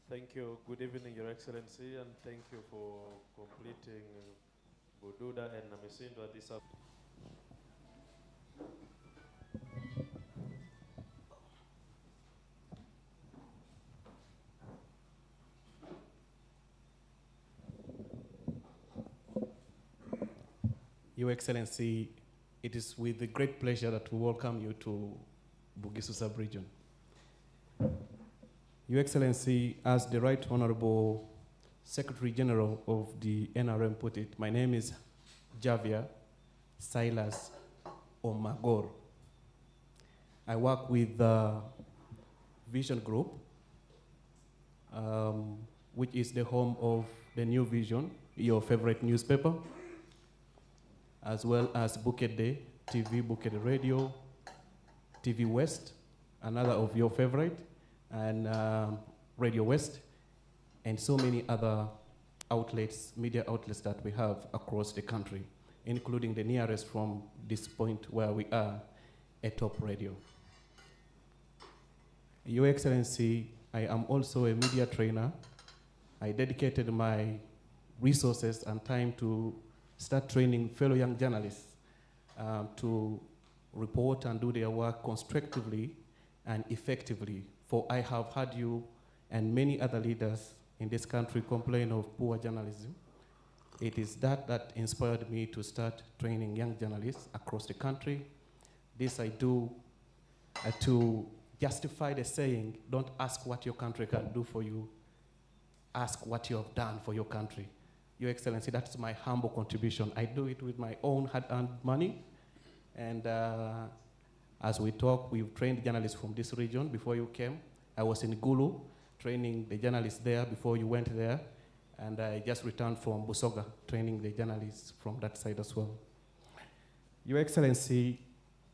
Thank you. Good evening, Your Excellency, and thank you for completing Bududa and Namisindo at this afternoon. Your Excellency, it is with a great pleasure that we welcome you to Bugisu Subregion. Your Excellency, as the Right Honorable Secretary General of the NRM put it, my name is Javier Silas Omagor. I work with the Vision Group, which is the home of the New Vision, your favorite newspaper, as well as Bouquet Day, TV, Bouquet Radio, TV West, another of your favorite, and Radio West, and so many other outlets, media outlets that we have across the country, including the nearest from this point where we are, a Top Radio. Your Excellency, I am also a media trainer. I dedicated my resources and time to start training fellow young journalists to report and do their work constructively and effectively. For I have heard you and many other leaders in this country complain of poor journalism. It is that inspired me to start training young journalists across the country. This I do to justify the saying, don't ask what your country can do for you, ask what you have done for your country. Your Excellency, that's my humble contribution. I do it with my own hard-earned money. And as we talk, we've trained journalists from this region before you came. I was in Gulu training the journalists there before you went there. And I just returned from Busoga training the journalists from that side as well. Your Excellency,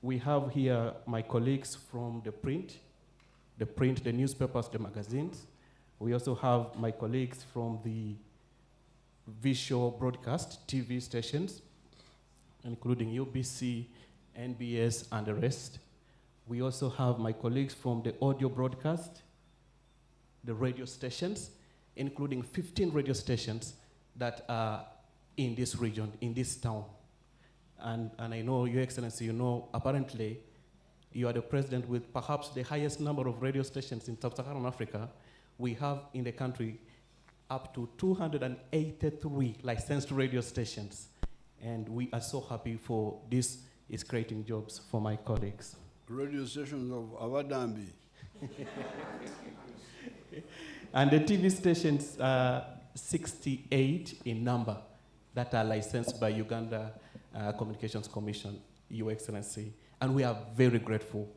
we have here my colleagues from the print, the newspapers, the magazines. We also have my colleagues from the visual broadcast, TV stations, including UBC, NBS, and the rest. We also have my colleagues from the audio broadcast, the radio stations, including 15 radio stations that are in this region, in this town. And I know, Your Excellency, you know, apparently, you are the president with perhaps the highest number of radio stations in Sub-Saharan Africa. We have in the country up to 283 licensed radio stations. And we are so happy for this is creating jobs for my colleagues. Radio stations of Avadambi. And the TV stations are 68 in number that are licensed by Uganda Communications Commission, Your Excellency. And we are very grateful.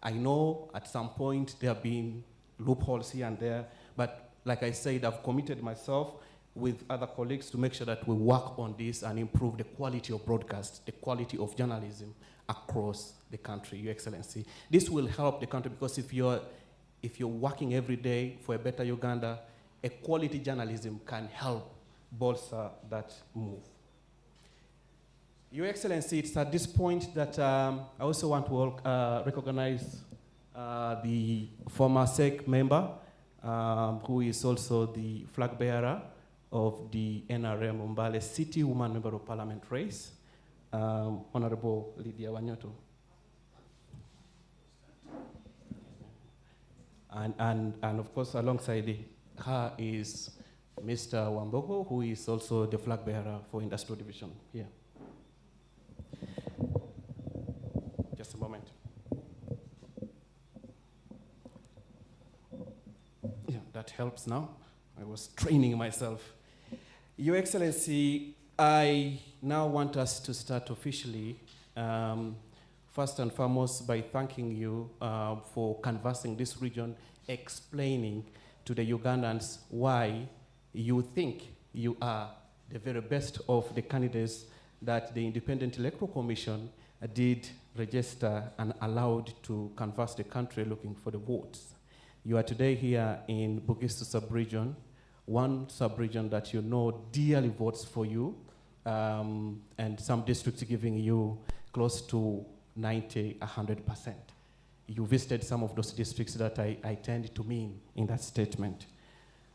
I know at some point there have been loopholes here and there, but like I said, I've committed myself with other colleagues to make sure that we work on this and improve the quality of broadcast, the quality of journalism across the country, Your Excellency. This will help the country because if you're working every day for a better Uganda, a quality journalism can help bolster that move. Your Excellency, it's at this point that I also want to recognize the former SEC member, who is also the flag bearer of the NRM Mbale City Woman Member of Parliament race, Honorable Lydia Wanyoto. And of course, alongside her is Mr. Wambogo, who is also the flag bearer for Industrial Division here. Just a moment. Yeah, that helps now. I was training myself. Your Excellency, I now want us to start officially, first and foremost by thanking you for canvassing this region, explaining to the Ugandans why you think you are the very best of the candidates that the Independent Electoral Commission did register and allowed to canvass the country looking for the votes. You are today here in Bugisu Subregion, one sub-region that you know dearly votes for you, and some districts giving you close to 90, 100%. You visited some of those districts that I tend to mean in that statement.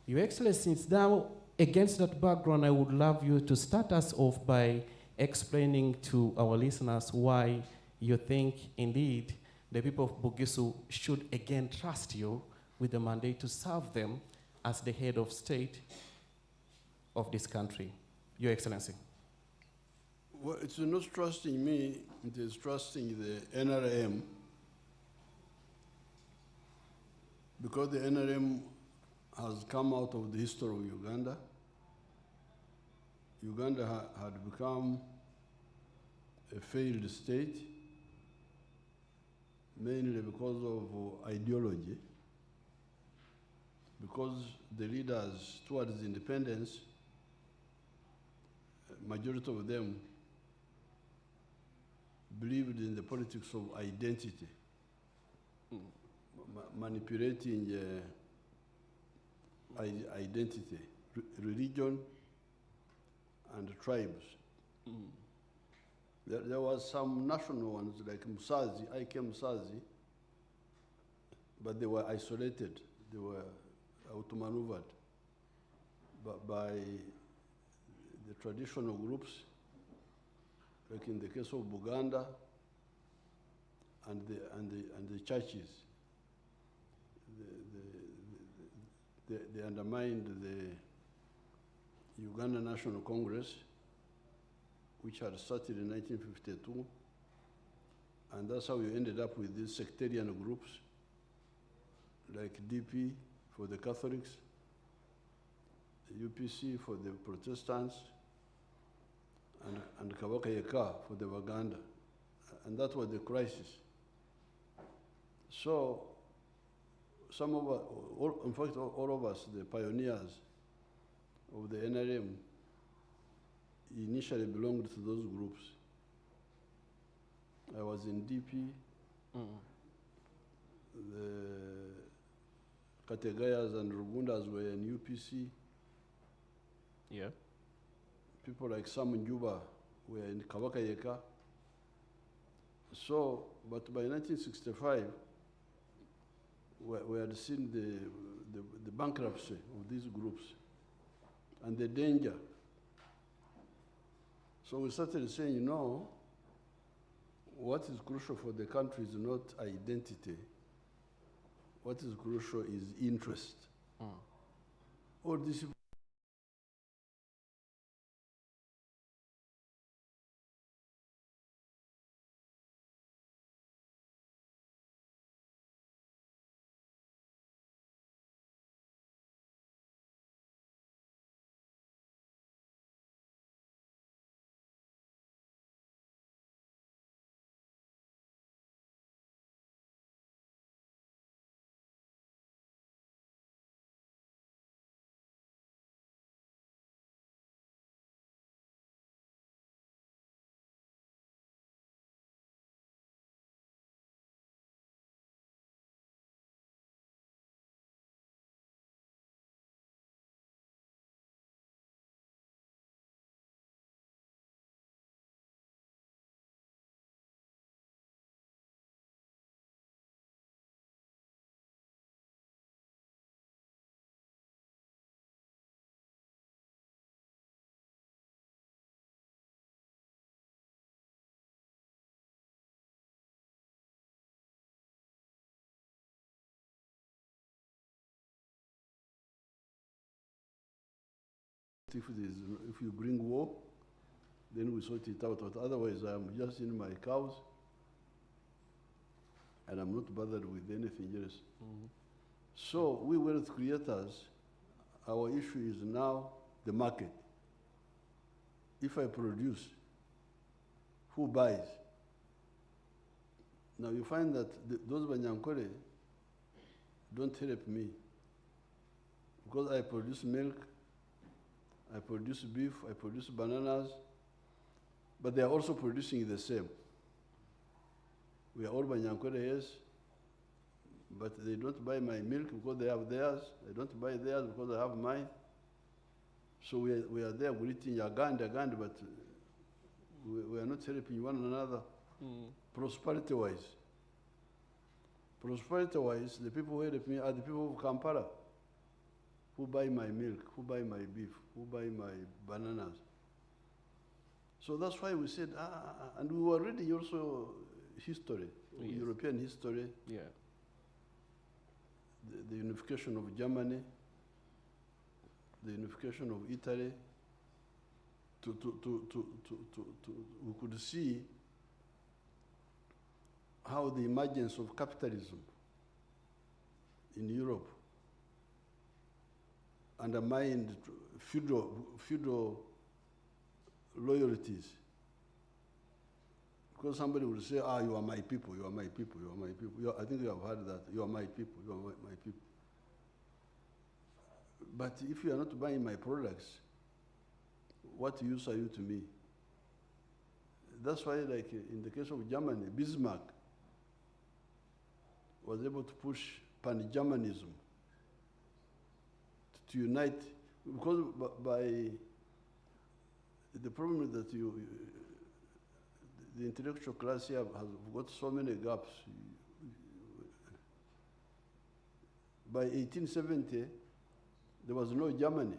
Your Excellency, since now, against that background, I would love you to start us off by explaining to our listeners why you think, indeed, the people of Bugisu should again trust you with the mandate to serve them as the head of state of this country. Your Excellency. Well, it's not trusting me, it is trusting the NRM, because the NRM has come out of the history of Uganda. Uganda had become a failed state, mainly because of ideology, because the leaders towards independence, majority of them believed in the politics of identity, manipulating identity, religion, and tribes. There was some national ones like Musazi, Ike Musazi, but they were isolated. They were outmaneuvered by the traditional groups, like in the case of Buganda, and the churches. They undermined the Uganda National Congress, which had started in 1952, and that's how you ended up with these sectarian groups, like DP for the Catholics, UPC for the Protestants, and Kabaka Yeka for the Waganda. And that was the crisis. So, some of us, in fact, all of us, the pioneers of the NRM, initially belonged to those groups. I was in DP, the Kategayas and Rugundas were in UPC. Yeah. People like Sam Njuba were in Kabaka Yeka. So, but by 1965, we had seen the bankruptcy of these groups and the danger. So we started saying, you know, what is crucial for the country is not identity. What is crucial is interest. All these if you bring war, then we sort it out. But otherwise, I'm just in my cows, and I'm not bothered with anything else. So we wealth creators, our issue is now the market. If I produce, who buys? Now you find that those Banyankore don't help me, because I produce milk, I produce beef, I produce bananas, but they are also producing the same. We are all Banyankore, yes, but they don't buy my milk because they have theirs. They don't buy theirs because I have mine. So we are there greeting Uganda, but we are not helping one another prosperity-wise. Prosperity-wise, the people who help me are the people of Kampala, who buy my milk, who buy my beef, who buy my bananas. So that's why we said, and we were reading also history, Yes. European history, Yeah. the unification of Germany, the unification of Italy. We could see how the emergence of capitalism in Europe undermined feudal loyalties. Because somebody would say, you are my people, you are my people, you are my people. I think you have heard that, you are my people, you are my people. But if you are not buying my products, what use are you to me? That's why, like in the case of Germany, Bismarck was able to push pan-Germanism to unite, because by the problem is that the intellectual class here has got so many gaps. By 1870, there was no Germany.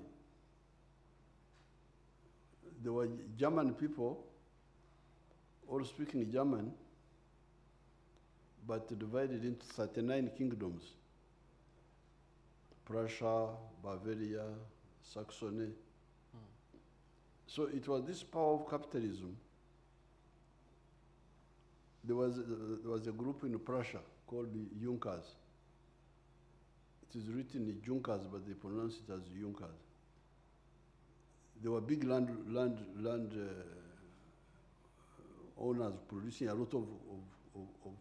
There were German people, all speaking German, but divided into 39 kingdoms. Prussia, Bavaria, Saxony. So it was this power of capitalism. There was a group in Prussia called the Junkers. It is written in Junkers, but they pronounce it as Junkers. They were big land owners producing a lot of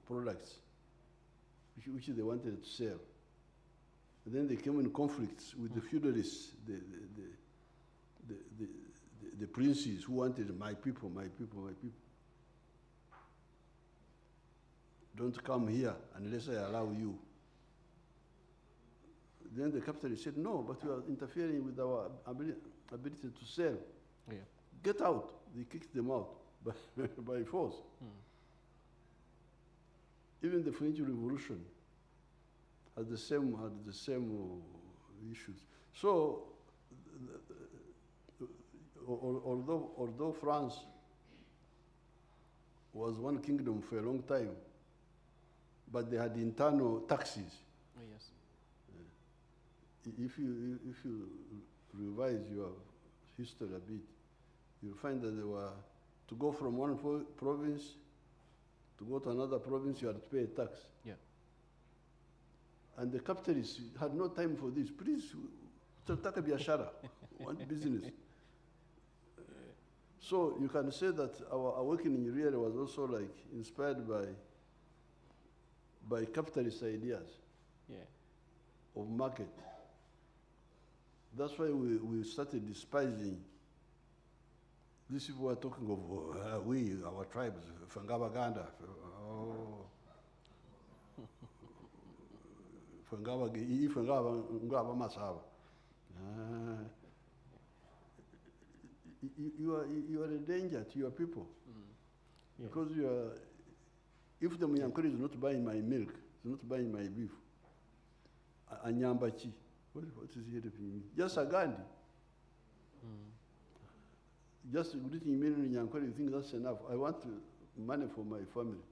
products which they wanted to sell. And then they came in conflicts with the feudalists, the princes who wanted my people, my people, my people. Don't come here unless I allow you. Then the capitalists said, no, but you are interfering with our ability to sell. Yeah. Get out. They kicked them out by force. Even the French Revolution had the same issues. So, although France was one kingdom for a long time, but they had internal taxes. Oh, yes. If you revise your history a bit, you'll find that there were, to go from one province to go to another province, you had to pay a tax. Yeah. And the capitalists had no time for this. Please, tutaka biashara, want business. So you can say that our awakening really was also like inspired by capitalist ideas of market. That's why we started despising. These people were talking of our tribes, Fangabaganda, you are a danger to your people. Yeah. Because if the Munyankore is not buying my milk, is not buying my beef, Anyambachi, what is he helping me? Just a Gandhi. Just greeting me in Nyankore, you think that's enough. I want money for my family.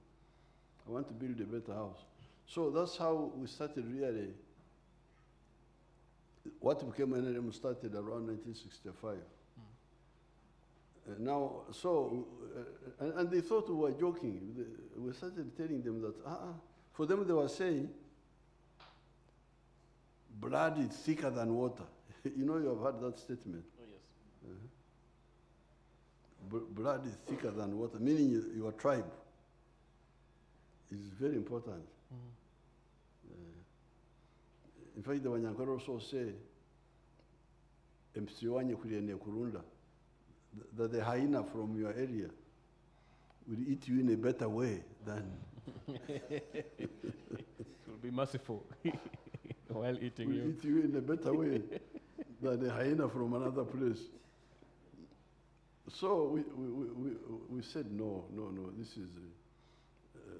I want to build a better house. So that's how we started really. What became NLM started around 1965. Now, so, and they thought we were joking. We started telling them that, for them they were saying, blood is thicker than water. You know, you have heard that statement. Oh, yes. Blood is thicker than water, meaning your tribe is very important. In fact, the Wanyankore also say, that the hyena from your area will eat you in a better way than... It will be merciful while eating will you. eat you in a better way than a hyena from another place. So we said, no, this is...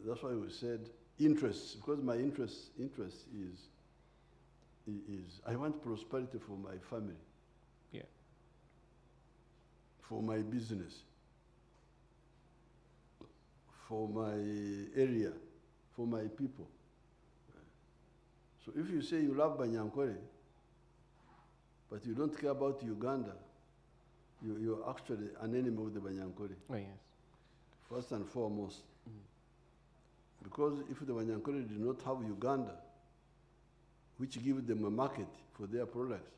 that's why we said interests, because my interest is is I want prosperity for my family. Yeah. For my business. For my area. For my people. So if you say you love Banyankore, but you don't care about Uganda, you're actually an enemy of the Banyankore. Oh, yes. First and foremost. Because if the Banyankore did not have Uganda, which gives them a market for their products,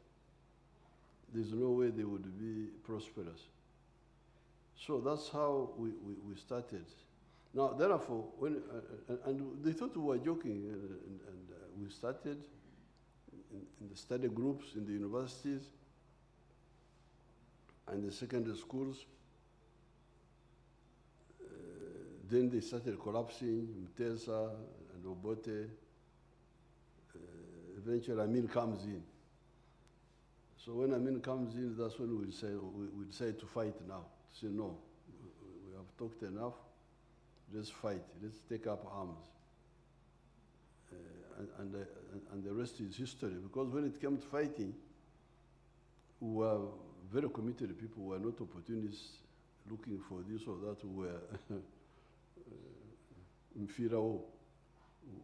there's no way they would be prosperous. So that's how we started. Now, therefore, when, and they thought we were joking, and we started in the study groups in the universities and the secondary schools. Then they started collapsing, Mutesa and Obote. Eventually, Amin comes in. So when Amin comes in, that's when we decide to fight now. To say, no, we have talked enough. Let's fight. Let's take up arms. And the rest is history. Because when it came to fighting, we were very committed people. We were not opportunists looking for this or that. We were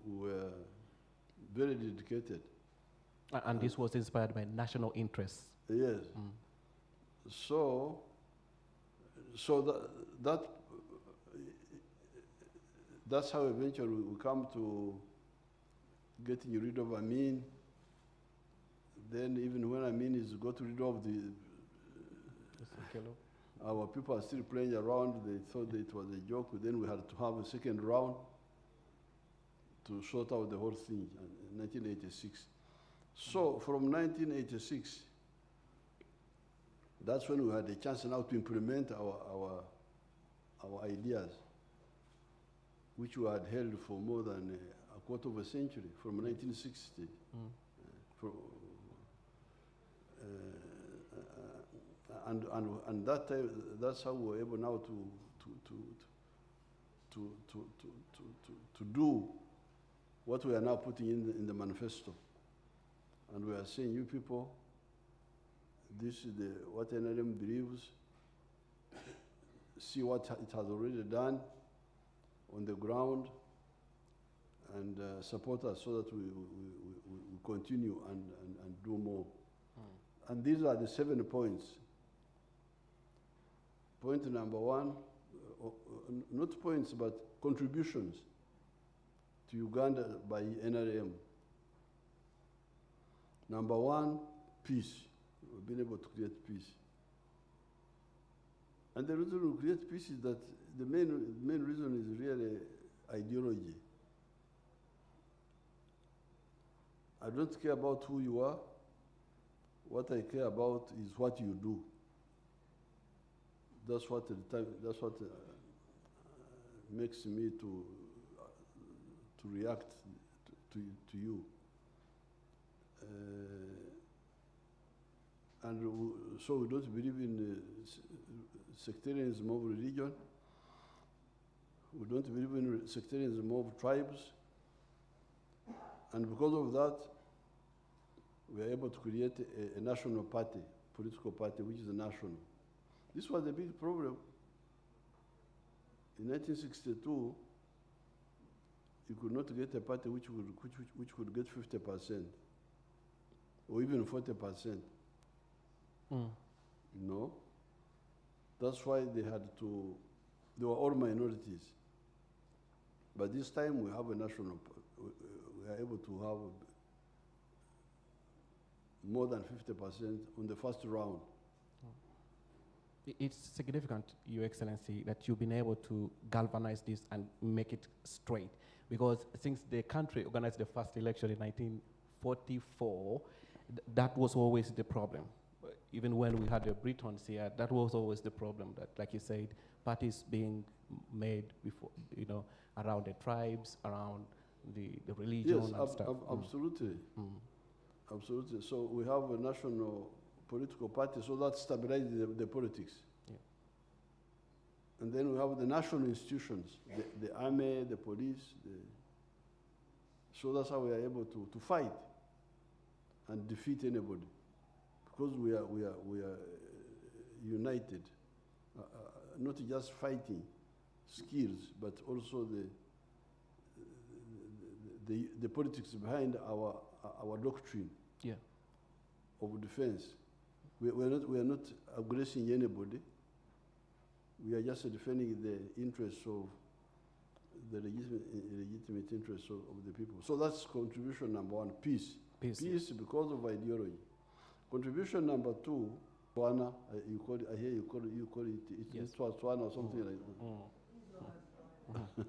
we were very dedicated. And this was inspired by national interests. Yes. So that's how eventually we come to getting rid of Amin. Then even when Amin is got rid of our people are still playing around. They thought that it was a joke. Then we had to have a second round to sort out the whole thing in 1986. So from 1986, that's when we had a chance now to implement our ideas, which we had held for more than a quarter of a century, from 1960. And that time, that's how we were able now to do what we are now putting in the manifesto. And we are saying, you people, this is what NRM believes. See what it has already done on the ground, and support us so that we continue and do more. And these are the 7 points. Point number 1, not points, but contributions to Uganda by NRM. Number 1, peace. We've been able to create peace. And the reason we create peace is that the main reason is really ideology. I don't care about who you are. What I care about is what you do. That's what makes me to react to you. So we don't believe in sectarianism of religion. We don't believe in sectarianism of tribes. And because of that, we are able to create a national party, political party, which is national. This was a big problem. In 1962, you could not get a party which could get 50%, or even 40%. No. That's why they were all minorities. But this time we have a national, we are able to have more than 50% on the first round. It's significant, Your Excellency, that you've been able to galvanize this and make it straight. Because since the country organized the first election in 1944, that was always the problem. Even when we had the Britons here, that was always the problem, that, like you said, parties being made before, around the tribes, around the religion and stuff. Absolutely. Absolutely. So we have a national political party, so that stabilizes the politics. Yeah. And then we have the national institutions, the army, the police. So that's how we are able to fight. and defeat anybody, because we are united, not just fighting skills, but also the politics behind our doctrine of defense. We are not aggressing anybody. We are just defending the interests of the legitimate interests of the people. So that's contribution number one, peace. Peace because of ideology. Contribution number two, Tswana, you call it, I hear you call it, it's Tswana or something like that.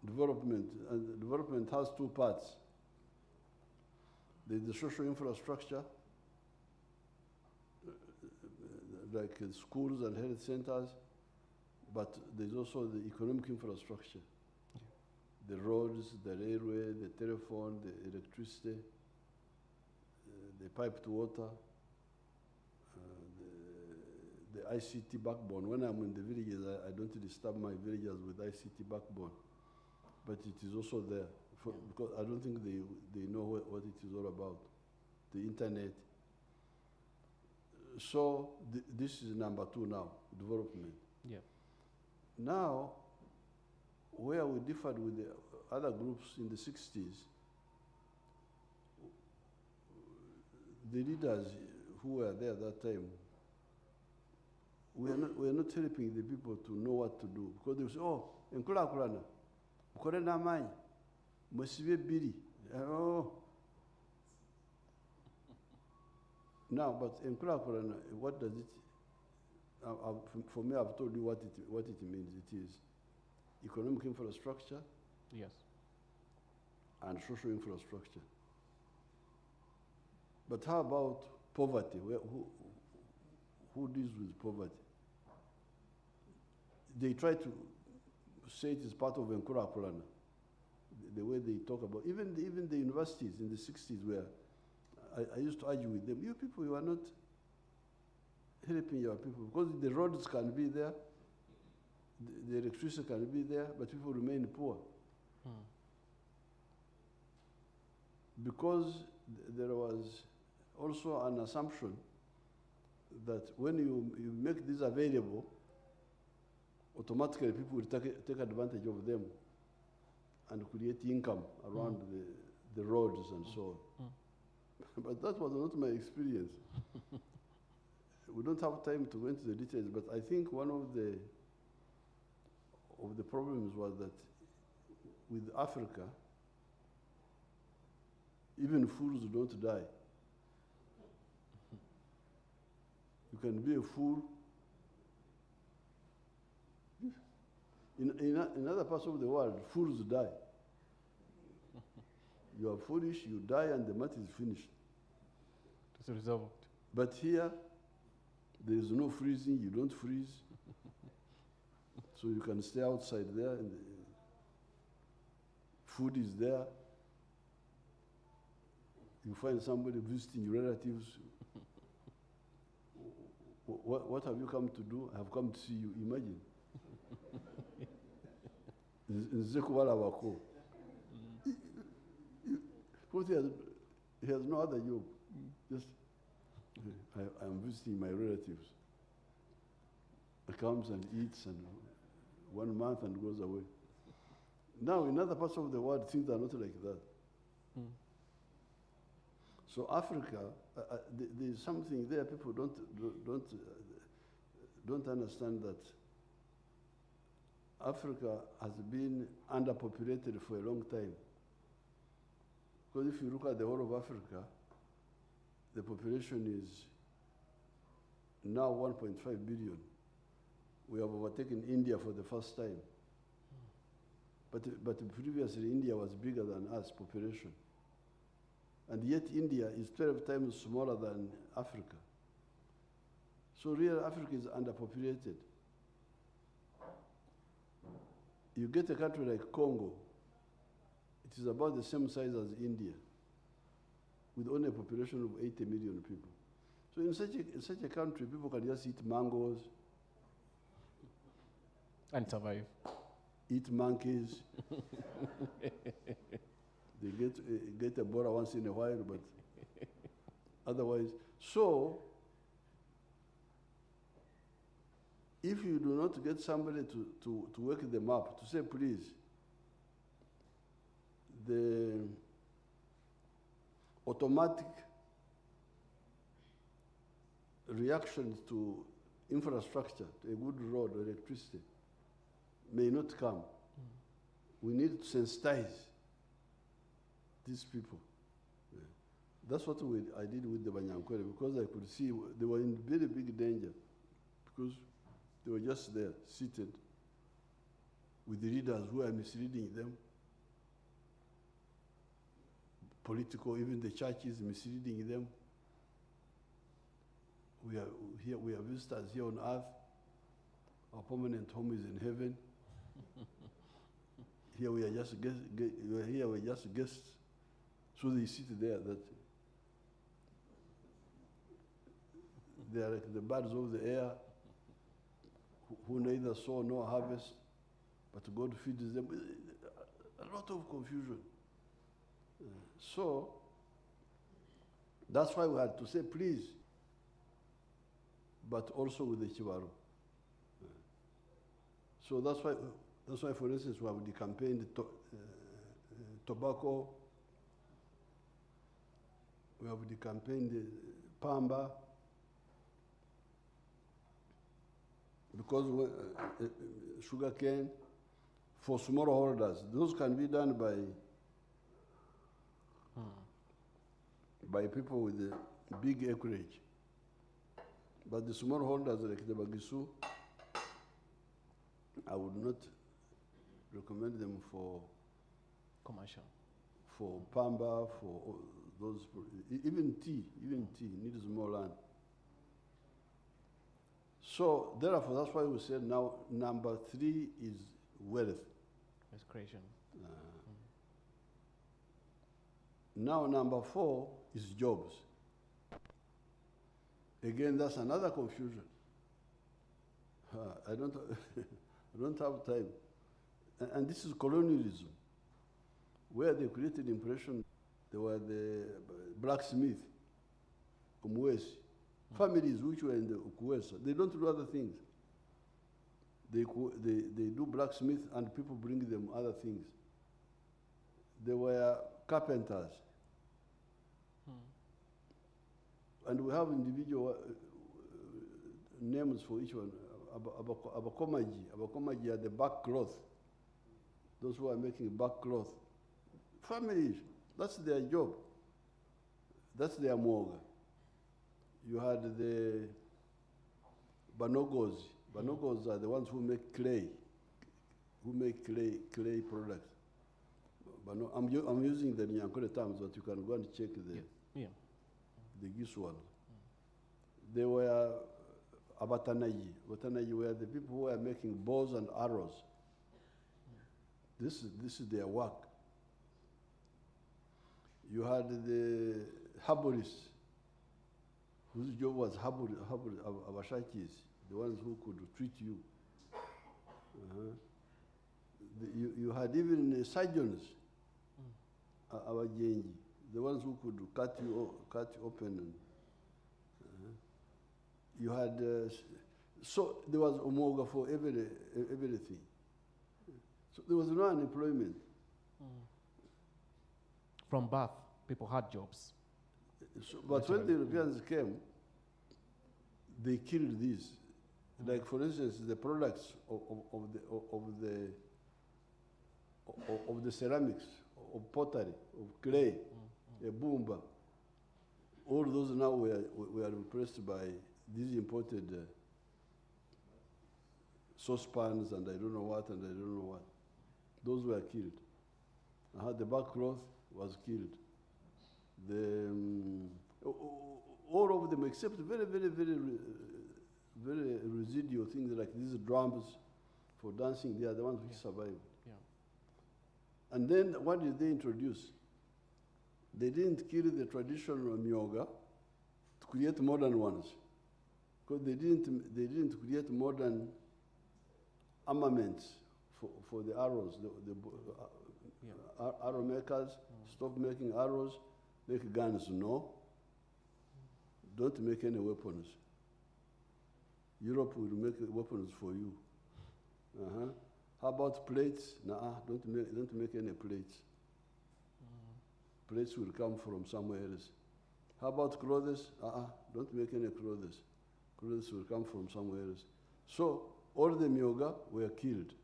Development. And development has two parts. There's the social infrastructure, like schools and health centers, but there's also the economic infrastructure. The roads, the railway, the telephone, the electricity, the piped water, the ICT backbone. When I'm in the villages, I don't disturb my villagers with ICT backbone, but it is also there, because I don't think they know what it is all about, the internet. So this is number two now, development. Yeah. Now, where we differed with the other groups in the 60s, the leaders who were there at that time, we are not helping the people to know what to do, because they say, oh, enkula kulana, mukore namanyi, musibe biri, oh. Now, but enkula kulana, what does it? For me, I've told you what it means. It is economic infrastructure, yes, and social infrastructure. But how about poverty? Who deals with poverty? They try to say it is part of Nkura Kulana. The way they talk about, even the universities in the 60s, where I used to argue with them, you people, you are not helping your people, because the roads can be there, the electricity can be there, but people remain poor. Because there was also an assumption that when you make this available, automatically people will take advantage of them and create income around the roads and so on. But that was not my experience. We don't have time to go into the details, but I think one of the problems was that with Africa, even fools don't die. You can be a fool. In other parts of the world, fools die. You are foolish, you die, and the matter is finished. It's resolved. But here, there is no freezing, you don't freeze. So you can stay outside there, and food is there. You find somebody visiting your relatives. What have you come to do? I have come to see you. Imagine. He has no other job. Just, I am visiting my relatives. He comes and eats, and 1 month and goes away. Now, in other parts of the world, things are not like that. So Africa, there's something there people don't understand, that Africa has been underpopulated for a long time. Because if you look at the whole of Africa, the population is now 1.5 billion. We have overtaken India for the first time. But previously, India was bigger than us, population. And yet India is 12 times smaller than Africa. So real Africa is underpopulated. You get a country like Congo, it is about the same size as India, with only a population of 80 million people. So in such a country, people can just eat mangoes. And survive. Eat monkeys. They get Ebola once in a while, but otherwise. So, if you do not get somebody to work them up, to say, please, the automatic reactions to infrastructure, to a good road or electricity, may not come. We need to sensitize these people. Yeah. That's what I did with the Banyankwele, because I could see they were in very big danger, because they were just there, seated, with the leaders who are misleading them. Political, even the churches misleading them. We are visitors here on earth. Our permanent home is in heaven. Here we are just guests. So they sit there that they are like the birds of the air who neither sow nor harvest, but God feeds them. A lot of confusion. So that's why we had to say please, but also with the Chibaru. So that's why, for instance, we have the campaign, tobacco. We have the campaign, the Pamba, because sugarcane for smallholders. Those can be done by people with a big acreage. But the smallholders like the Bugisu, I would not recommend them for commercial, for Pamba, for those, even tea needs more land. So therefore, that's why we said now number 3 is wealth. Wealth creation. Now number 4 is jobs. Again, that's another confusion. I don't have time. And this is colonialism, where they created the impression they were the blacksmith, Umwesi. Families which were in the Ukuwesa, they don't do other things. They do blacksmith and people bring them other things. They were carpenters. And we have individual names for each one. Abakomaji are the back cloth. Those who are making back cloth. Families, that's their job. That's their morgue. You had the Banogos. Banogos are the ones who make clay, clay products. I'm using the Nyankole terms, but you can go and check the Gisu ones. They were Abatanayi. Abatanayi were the people who were making bows and arrows. This is their work. You had the herbalists, whose job was Abashakis, the ones who could treat you. You had even surgeons, Abajenji, the ones who could cut you open. And, you had, so there was Omoga for everything. So there was no unemployment. From birth, people had jobs. So, but when the Europeans came, they killed these. Like, for instance, the products of the ceramics, of pottery, of clay, a boomba. All those now were replaced by these imported saucepans and I don't know what and I don't know what. Those were killed. The back cloth was killed. All of them except very, very, very, very residual things like these drums for dancing, they are the ones which survived. Yeah. And then what did they introduce? They didn't kill the traditional myoga to create modern ones. Because they didn't create modern armaments for the arrows, arrow makers, stop making arrows, make guns. No. Don't make any weapons. Europe will make weapons for you. How about plates? Nah, don't make any plates. Plates will come from somewhere else. How about clothes? Don't make any clothes. Clothes will come from somewhere else. So all the Myoga were killed.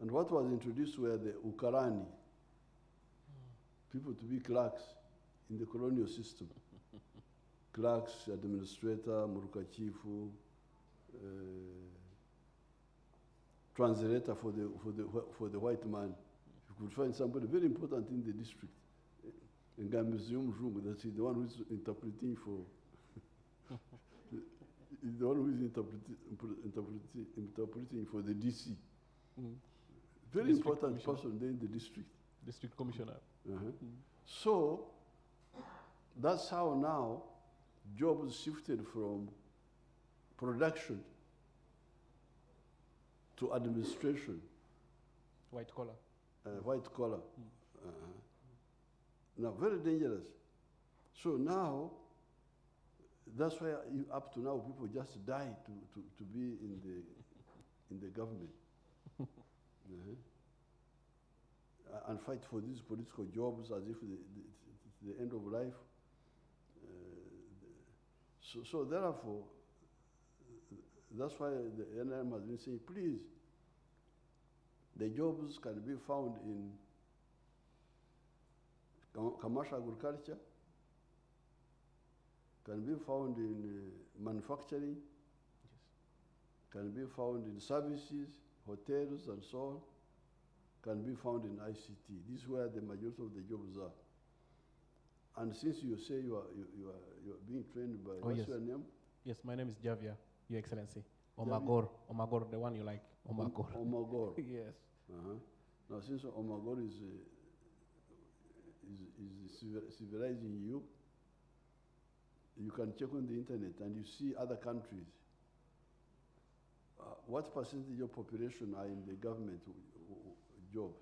And what was introduced were the Ukarani, people to be clerks in the colonial system. Clerks, administrator, Muruka Chifu, translator for the white man. You could find somebody very important in the district, in the museum room, that's the one who's interpreting for, the one who's interpreting for the DC. Very District important person there in the district. District commissioner. So that's how now jobs shifted from production to administration. White collar. White collar. Now, very dangerous. So now, that's why up to now people just die to be in the government. And fight for these political jobs as if it's the end of life. So therefore, that's why the NRM has been saying, please, the jobs can be found in commercial agriculture, can be found in manufacturing, can be found in services, hotels, and so on, can be found in ICT. This is where the majority of the jobs are. And since you say you are being trained by, what's your name? Yes, my name is Javier, Your Excellency. Omagor, the one you like, Omagor. Omagor. Yes. Now, since Omagor is civilizing you, you can check on the internet and you see other countries. What percentage of population are in the government jobs?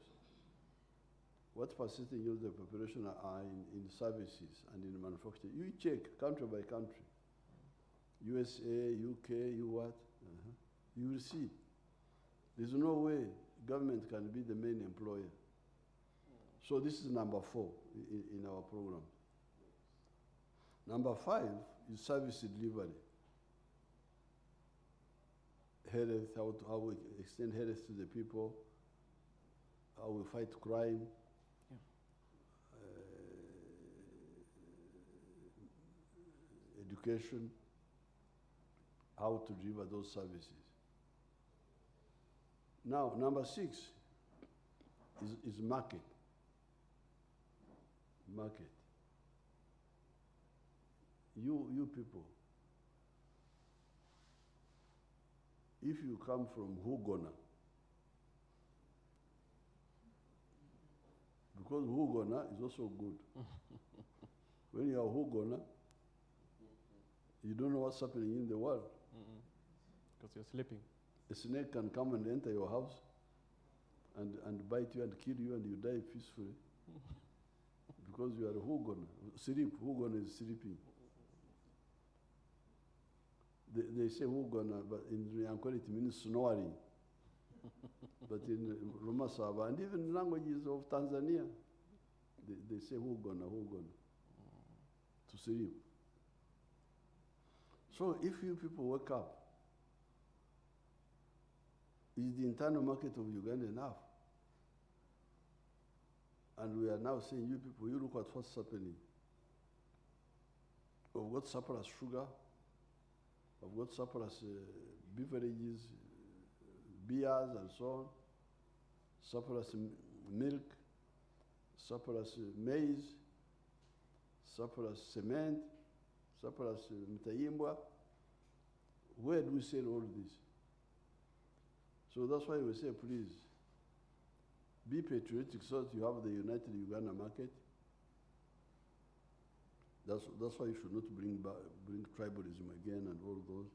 What percentage of the population are in services and in manufacturing? You check country by country. USA, UK, you what? You will see. There's no way government can be the main employer. So this is number 4 in our program. Number 5 is service delivery. Health, how we extend health to the people, how we fight crime, education, how to deliver those services. Now, number 6 is market. Market. You people, if you come from Hugona, because Hugona is also good. When you are Hugona, you don't know what's happening in the world. Because you're sleeping. A snake can come and enter your house and bite you and kill you and you die peacefully. Because you are Hugona. Hugona is sleeping. They say Hugona, but in Ryankweli it means snoring. But in Romasaba, and even languages of Tanzania, they say Hugona, to sleep. So if you people wake up, is the internal market of Uganda enough? And we are now saying, you people, you look at what's happening. We've got surplus sugar, we've got surplus beverages, beers and so on, surplus milk, surplus maize, surplus cement, surplus mtayimbwa. Where do we sell all this? So that's why we say, please, be patriotic so that you have the United Uganda market. That's why you should not bring tribalism again and all those.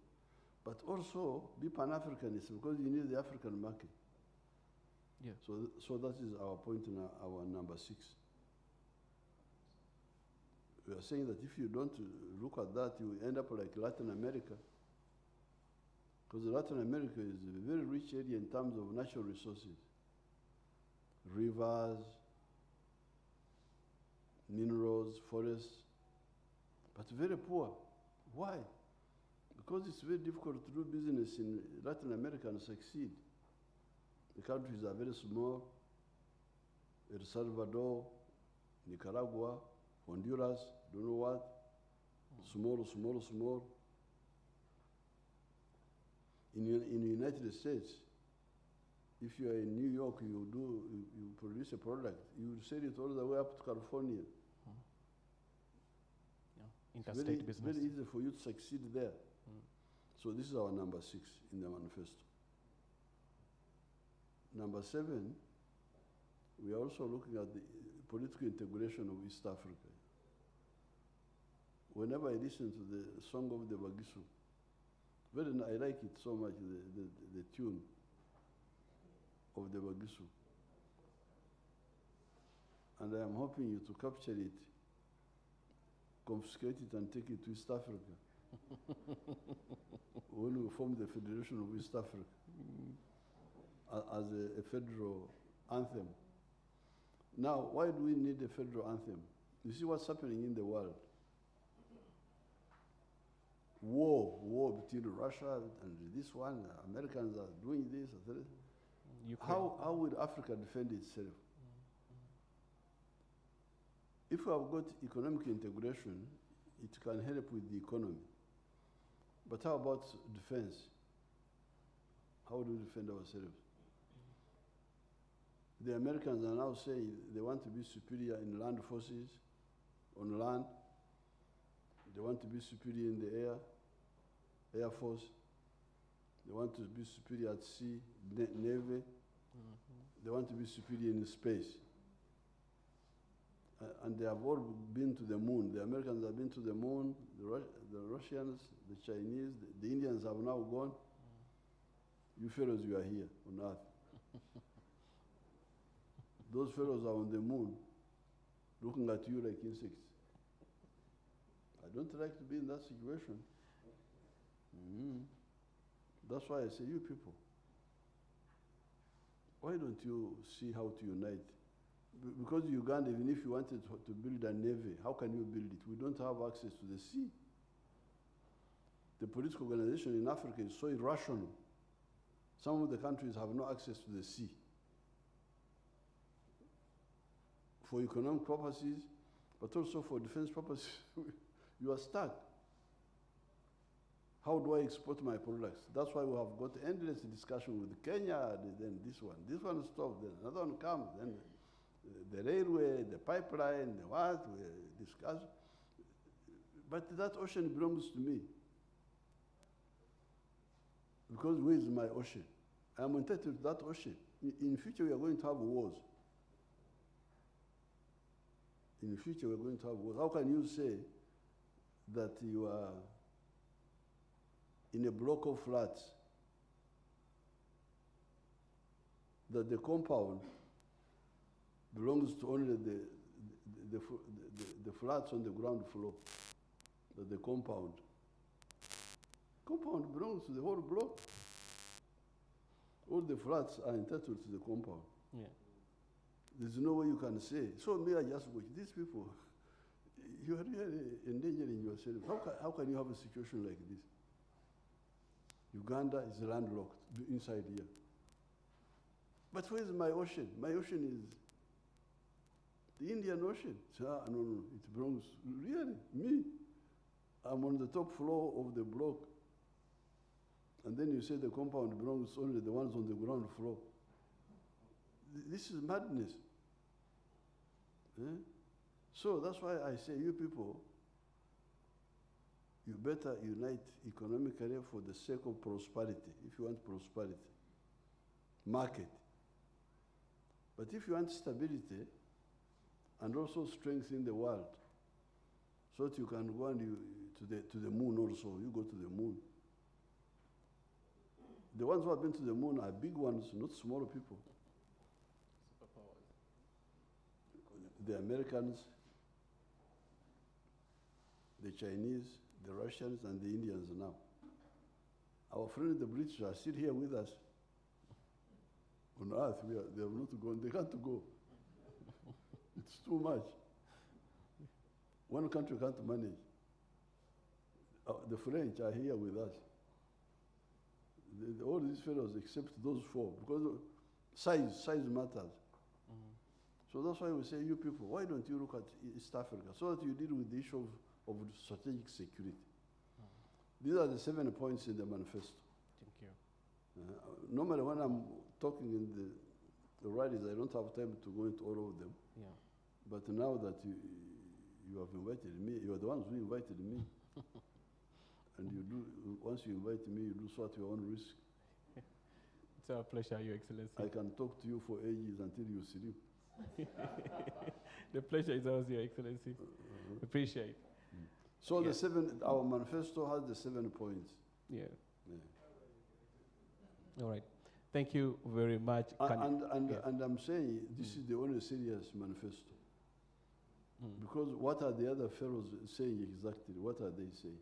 But also be Pan-Africanist because you need the African market. Yeah. So that is our point in our number 6. We are saying that if you don't look at that, you end up like Latin America. Because Latin America is a very rich area in terms of natural resources. Rivers, minerals, forests, but very poor. Why? Because it's very difficult to do business in Latin America and succeed. The countries are very small. El Salvador, Nicaragua, Honduras, don't know what. Small, small, small. In the United States, if you are in New York, you produce a product, you sell it all the way up to California. Yeah. Interstate business. Very easy for you to succeed there. So this is our number 6 in the manifesto. Number 7, we are also looking at the political integration of East Africa. Whenever I listen to the song of the Bugisu, I like it so much, the tune of the Bugisu. And I am hoping you to capture it, confiscate it, and take it to East Africa. When we form the Federation of East Africa as a federal anthem. Now, why do we need a federal anthem? You see what's happening in the world. War between Russia and this one. Americans are doing this. How will Africa defend itself? If we have got economic integration, it can help with the economy. But how about defense? How do we defend ourselves? The Americans are now saying they want to be superior in land forces, on land. They want to be superior in the air force. They want to be superior at sea, navy. They want to be superior in space. And they have all been to the moon. The Americans have been to the moon, the Russians, the Chinese, the Indians have now gone. You fellows, you are here on Earth. Those fellows are on the moon, looking at you like insects. I don't like to be in that situation. That's why I say, you people, why don't you see how to unite? Because Uganda, even if you wanted to build a navy, how can you build it? We don't have access to the sea. The political organization in Africa is so irrational. Some of the countries have no access to the sea. For economic purposes, but also for defense purposes, you are stuck. How do I export my products? That's why we have got endless discussion with Kenya, then this one stopped, then another one comes, then the railway, the pipeline, the what, we discuss. But that ocean belongs to me. Because where is my ocean? I am entitled to that ocean. In future, we are going to have wars. In the future, we're going to have wars. How can you say that you are in a block of flats, that the compound belongs to only the flats on the ground floor, that the compound belongs to the whole block. All the flats are entitled to the compound. Yeah. There's no way you can say, so may I just watch these people? You are really endangering yourself. How can you have a situation like this? Uganda is landlocked inside here. But where is my ocean? My ocean is the Indian Ocean. So, no, it belongs, really, me. I'm on the top floor of the block. And then you say the compound belongs only the ones on the ground floor. This is madness. So that's why I say, you people, you better unite economically for the sake of prosperity, if you want prosperity. Market. But if you want stability, and also strength in the world, so that you can go and to the moon also, you go to the moon. The ones who have been to the moon are big ones, not smaller people. the Americans, the Chinese, the Russians, and the Indians now. Our friends, the British, are still here with us. On Earth, they have not gone. They can't go. It's too much. One country can't manage. The French are here with us. All these fellows, except those four, because size matters. So that's why we say, you people, why don't you look at East Africa so that you deal with the issue of strategic security? These are the 7 points in the manifesto. Thank you. Normally when I'm talking in the rallies, I don't have time to go into all of them. Yeah. But now that you have invited me, you are the ones who invited me. And you do, once you invite me, you do so at your own risk. It's our pleasure, Your Excellency. I can talk to you for ages until you sleep. The pleasure is ours, Your Excellency. Appreciate. So Yeah. our manifesto has the 7 points. Yeah. Yeah. All right. Thank you very much. And I'm saying this is the only serious manifesto. Because what are the other fellows saying exactly? What are they saying?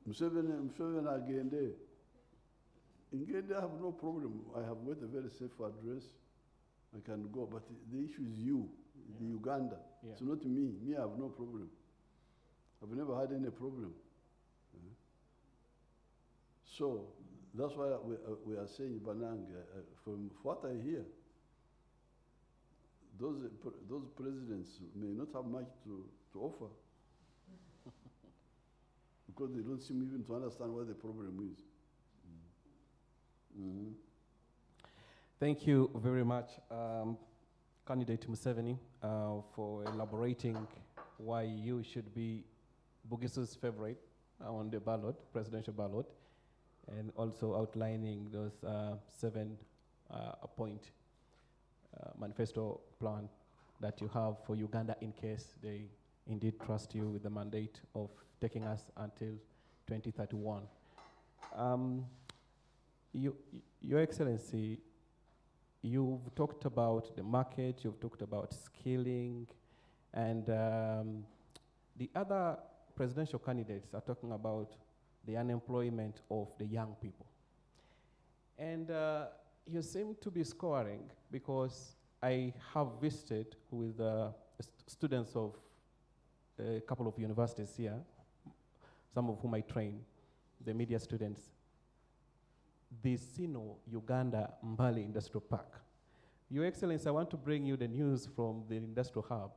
Museveni agende. In Gende, I have no problem. I have got a very safe address. I can go. But the issue is you, the Uganda. Yeah. It's not me. Me, I have no problem. I've never had any problem. So that's why we are saying Banang. From what I hear, those presidents may not have much to offer because they don't seem even to understand what the problem is. Thank you very much, Candidate Museveni, for elaborating why you should be Bugisu's favorite on the ballot, presidential ballot, and also outlining those 7-point manifesto plan that you have for Uganda in case they indeed trust you with the mandate of taking us until 2031. Your Excellency, you've talked about the market, you've talked about skilling, and the other presidential candidates are talking about the unemployment of the young people. And you seem to be scoring because I have visited with students of a couple of universities here, some of whom I train, the media students, the Sino Uganda Mbale Industrial Park. Your Excellency, I want to bring you the news from the industrial hub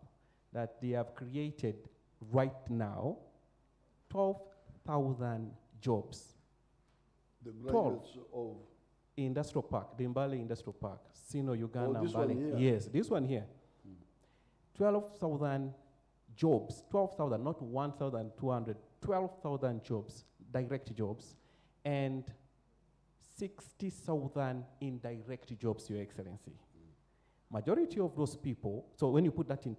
that they have created right now 12,000 jobs. The graduates of Industrial Park, the Mbale Industrial Park, Sino Uganda this Mbale. one here? Yes, this one here. 12,000 jobs, 12,000, not 1,200, 12,000 jobs, direct jobs, and 60,000 indirect jobs, Your Excellency. Majority of those people, so when you put that in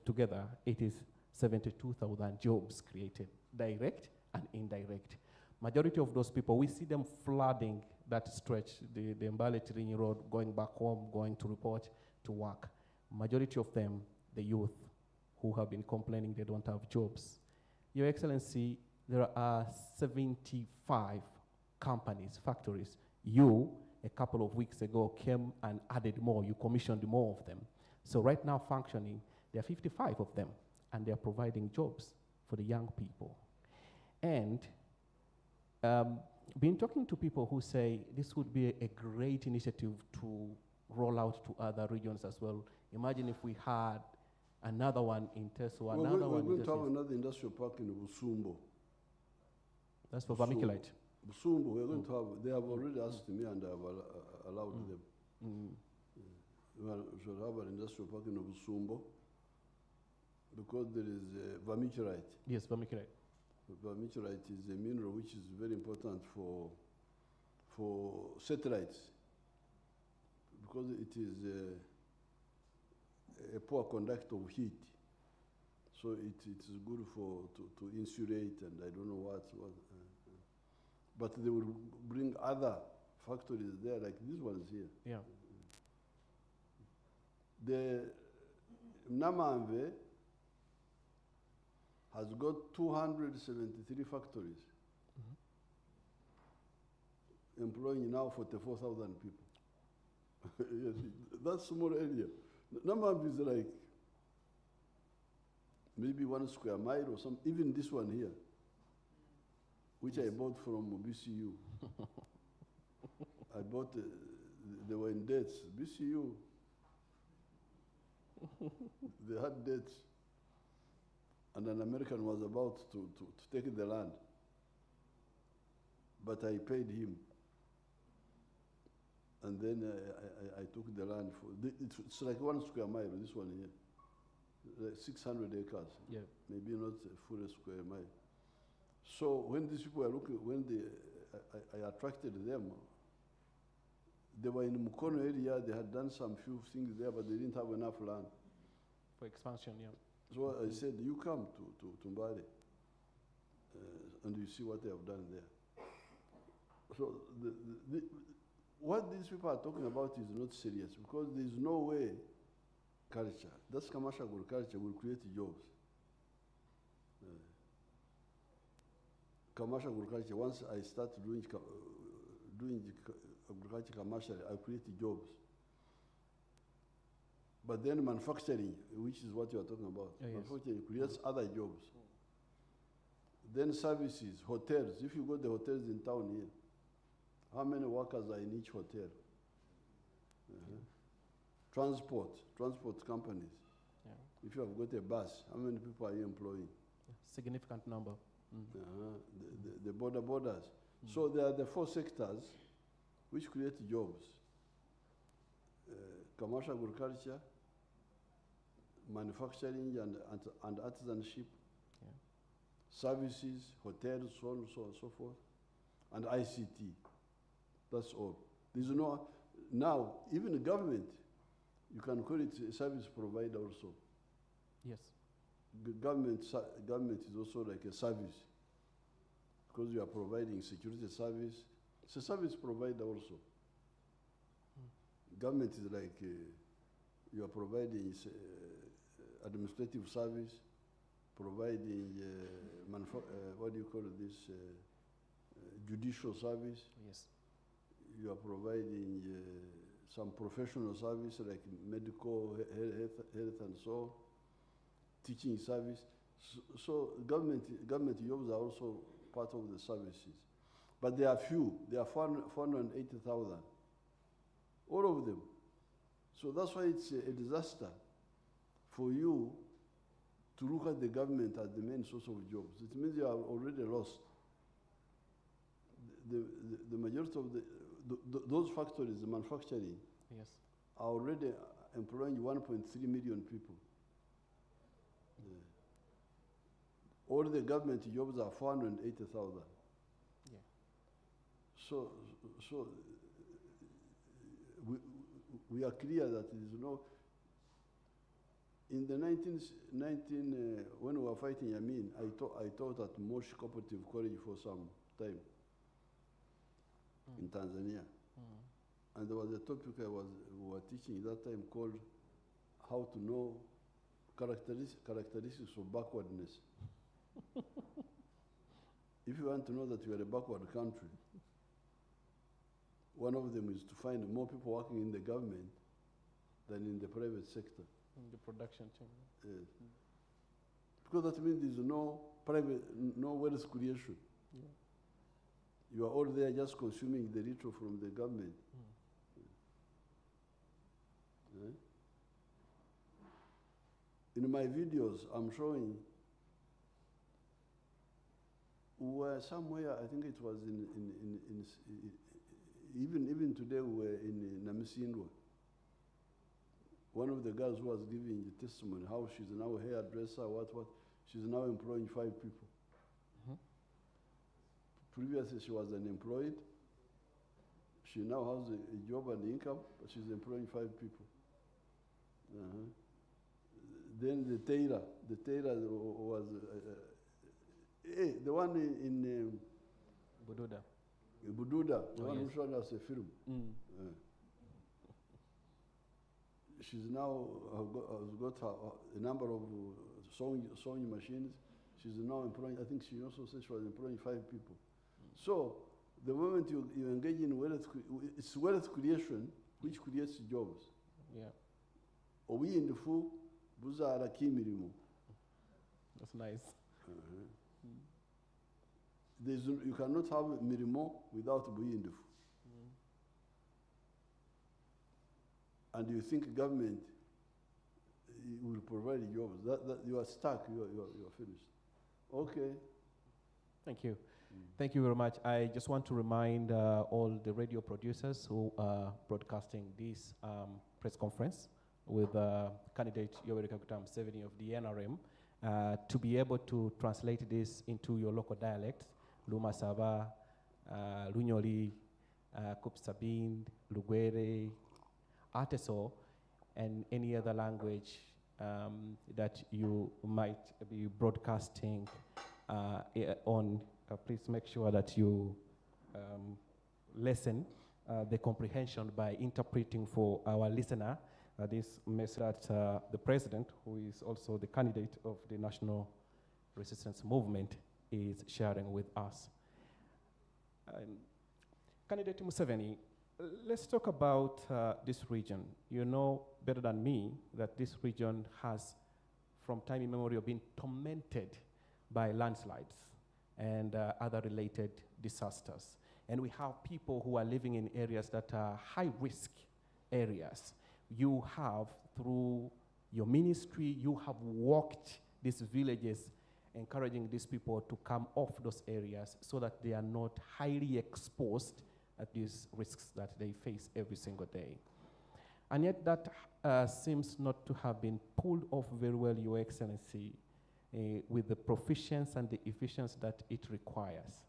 together, it is 72,000 jobs created, direct and indirect. Majority of those people, we see them flooding that stretch, the Mbale Tirinyi Road, going back home, going to report to work. Majority of them, the youth, who have been complaining they don't have jobs. Your Excellency, there are 75 companies, factories. You, a couple of weeks ago, came and added more. You commissioned more of them. So right now functioning, there are 55 of them, and they are providing jobs for the young people. And been talking to people who say this would be a great initiative to roll out to other regions as well. Imagine if we had another one in Teso, another one in We're going to have another industrial park in Busumbo. That's for vermiculite. Busumbo, we're going to have, they have already asked me and I have allowed them. We should have an industrial park in Busumbo because there is vermiculite. Yes, vermiculite. Vermiculite is a mineral which is very important for satellites because it is a poor conductor of heat. So it is good to insulate and I don't know what. But they will bring other factories there like these ones here. Yeah. The Namamve has got 273 factories, employing now 44,000 people. Yes, that's small area. Namamve is like maybe 1 square mile or something. Even this one here, which I bought from BCU. I bought, they were in debts. BCU, they had debts. And an American was about to take the land. But I paid him. And then I took the land for, it's like 1 square mile, this one here. Like 600 acres. Yeah. Maybe not a full square mile. So when these people were looking, when I attracted them, they were in Mukono area, they had done some few things there, but they didn't have enough land. For expansion, yeah. So I said, you come to Mbale, and you see what they have done there. So what these people are talking about is not serious, because there is no way culture, that's commercial agriculture, will create jobs. Commercial agriculture, once I start doing agriculture commercially, I create jobs. But then manufacturing, which is what you are talking about, manufacturing creates other jobs. Then services, hotels. If you go to the hotels in town here, how many workers are in each hotel? Transport companies. Yeah. If you have got a bus, how many people are you employing? Significant number. The borders. So there are the 4 sectors which create jobs. Commercial agriculture, manufacturing and artisanship, services, hotels, so on and so forth, and ICT. That's all. There's no, now, even the government, you can call it a service provider also. Yes. Government is also like a service, because you are providing security service. It's a service provider also. Government is like you are providing administrative service, providing what do you call this, judicial service. Yes. You are providing some professional service like medical, health and so on, teaching service. So government jobs are also part of the services. But there are few. There are 480,000. All of them. So that's why it's a disaster for you to look at the government as the main source of jobs. It means you are already lost. The majority of those factories, the manufacturing, yes, are already employing 1.3 million people. All the government jobs are 480,000. Yeah. So we are clear that there is no. In the 19 when we were fighting Yamin, I taught at Mosh Cooperative College for some time in Tanzania. And there was a topic we were teaching that time called how to know characteristics of backwardness. If you want to know that you are a backward country, one of them is to find more people working in the government than in the private sector. In the production chain. Yes. Because that means there's no wealth creation. Yeah. You are all there just consuming the little from the government. Yeah. In my videos, I'm showing were somewhere, I think it was even today we were in Namisindwa. One of the girls who was giving the testimony, how she's now a hairdresser, she's now employing 5 people. Previously she was unemployed. She now has a job and income, but she's employing 5 people. Then the tailor was, the one in Bududa. Bududa, the one who showed us a film. she's now has got a number of sewing machines. She's now employing, I think she also said she was employing 5 people. So the moment you engage in wealth, it's wealth creation which creates jobs. Yeah. Obuyindufu buzaala kimirimo. That's nice. You cannot have mirimo without buyindufu. And you think government will provide jobs. That you are stuck, you are finished. Okay. Thank you. Thank you very much. I just want to remind all the radio producers who are broadcasting this press conference with candidate Yoweri Museveni of the NRM to be able to translate this into your local dialects, Lumasaba, Lunyoli, Kupsabin, Lugwere, Ateso, and any other language that you might be broadcasting on. Please make sure that you lessen the comprehension by interpreting for our listener this message that the president, who is also the candidate of the National Resistance Movement, is sharing with us. Candidate Museveni, let's talk about this region. You know better than me that this region has, from time immemorial, been tormented by landslides and other related disasters. And we have people who are living in areas that are high-risk areas. You have, through your ministry, you have walked these villages, encouraging these people to come off those areas so that they are not highly exposed at these risks that they face every single day. And yet that seems not to have been pulled off very well, Your Excellency, with the proficiency and the efficiency that it requires.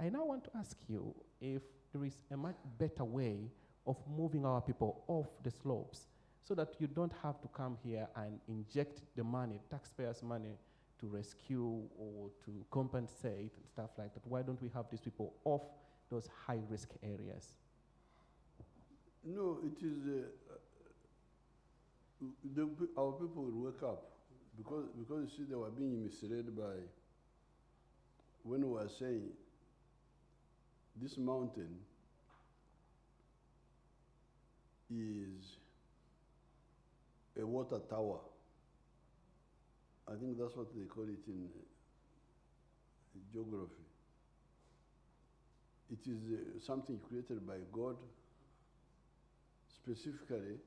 I now want to ask you if there is a much better way of moving our people off the slopes so that you don't have to come here and inject the money, taxpayers' money, to rescue or to compensate and stuff like that. Why don't we have these people off those high-risk areas? No, it is, our people will wake up because you see they were being misled by, when we were saying this mountain is a water tower. I think that's what they call it in geography. It is something created by God specifically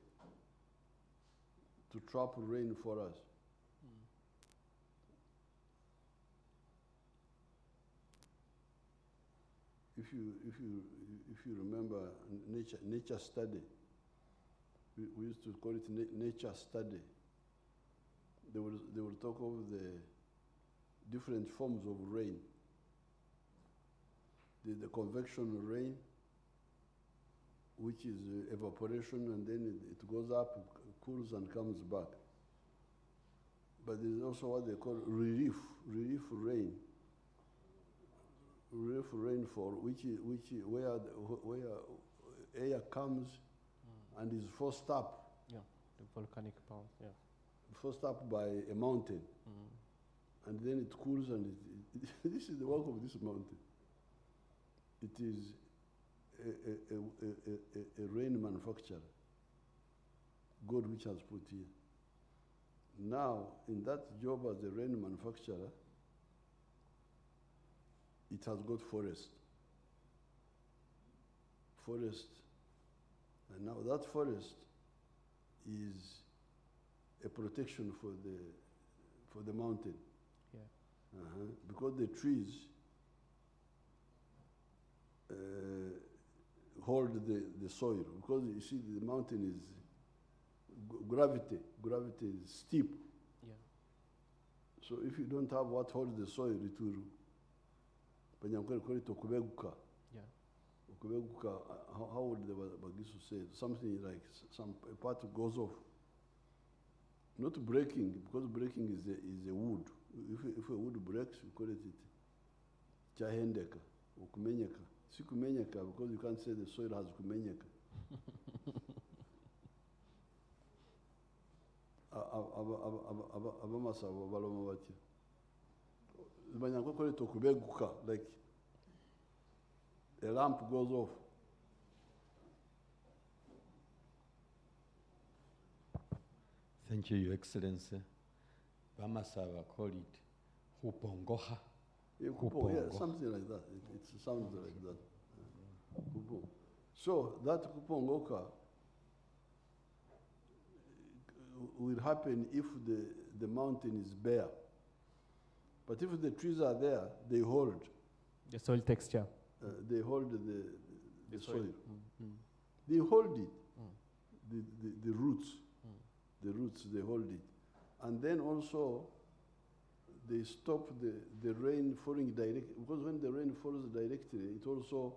to trap rain for us. If you remember nature study, we used to call it nature study. They will talk of the different forms of rain. The convection rain, which is evaporation, and then it goes up, it cools and comes back. But there's also what they call relief rain. Relief rainfall, where air comes and is forced up. Yeah, the volcanic power, yeah. Forced up by a mountain. And then it cools and this is the work of this mountain. It is a rain manufacturer, God which has put here. Now, in that job as a rain manufacturer, it has got forest. And now that forest is a protection for the mountain. Yeah. Because the trees hold the soil. Because you see the mountain is gravity is steep. Yeah. So if you don't have what holds the soil, it will okubeguka. Yeah. Okubeguka, how would the Bugisu say? Something like a part goes off. Not breaking, because breaking is a wood. If a wood breaks, we call it chahendeka or kumenyeka. Si kumenyeka, because you can't say the soil has kumenyeka. abamasabo baloma batya banyankole tokubeguka, like a lamp goes off. Thank you, Your Excellency. Bamasaba call it Hupongoha. Yeah, something like that. It sounds like that. So that Kupongoka will happen if the mountain is bare. But if the trees are there, they hold. The soil texture. They hold the soil. Mm. They hold it. The roots. The roots, they hold it. And then also, they stop the rain falling directly. Because when the rain falls directly, it also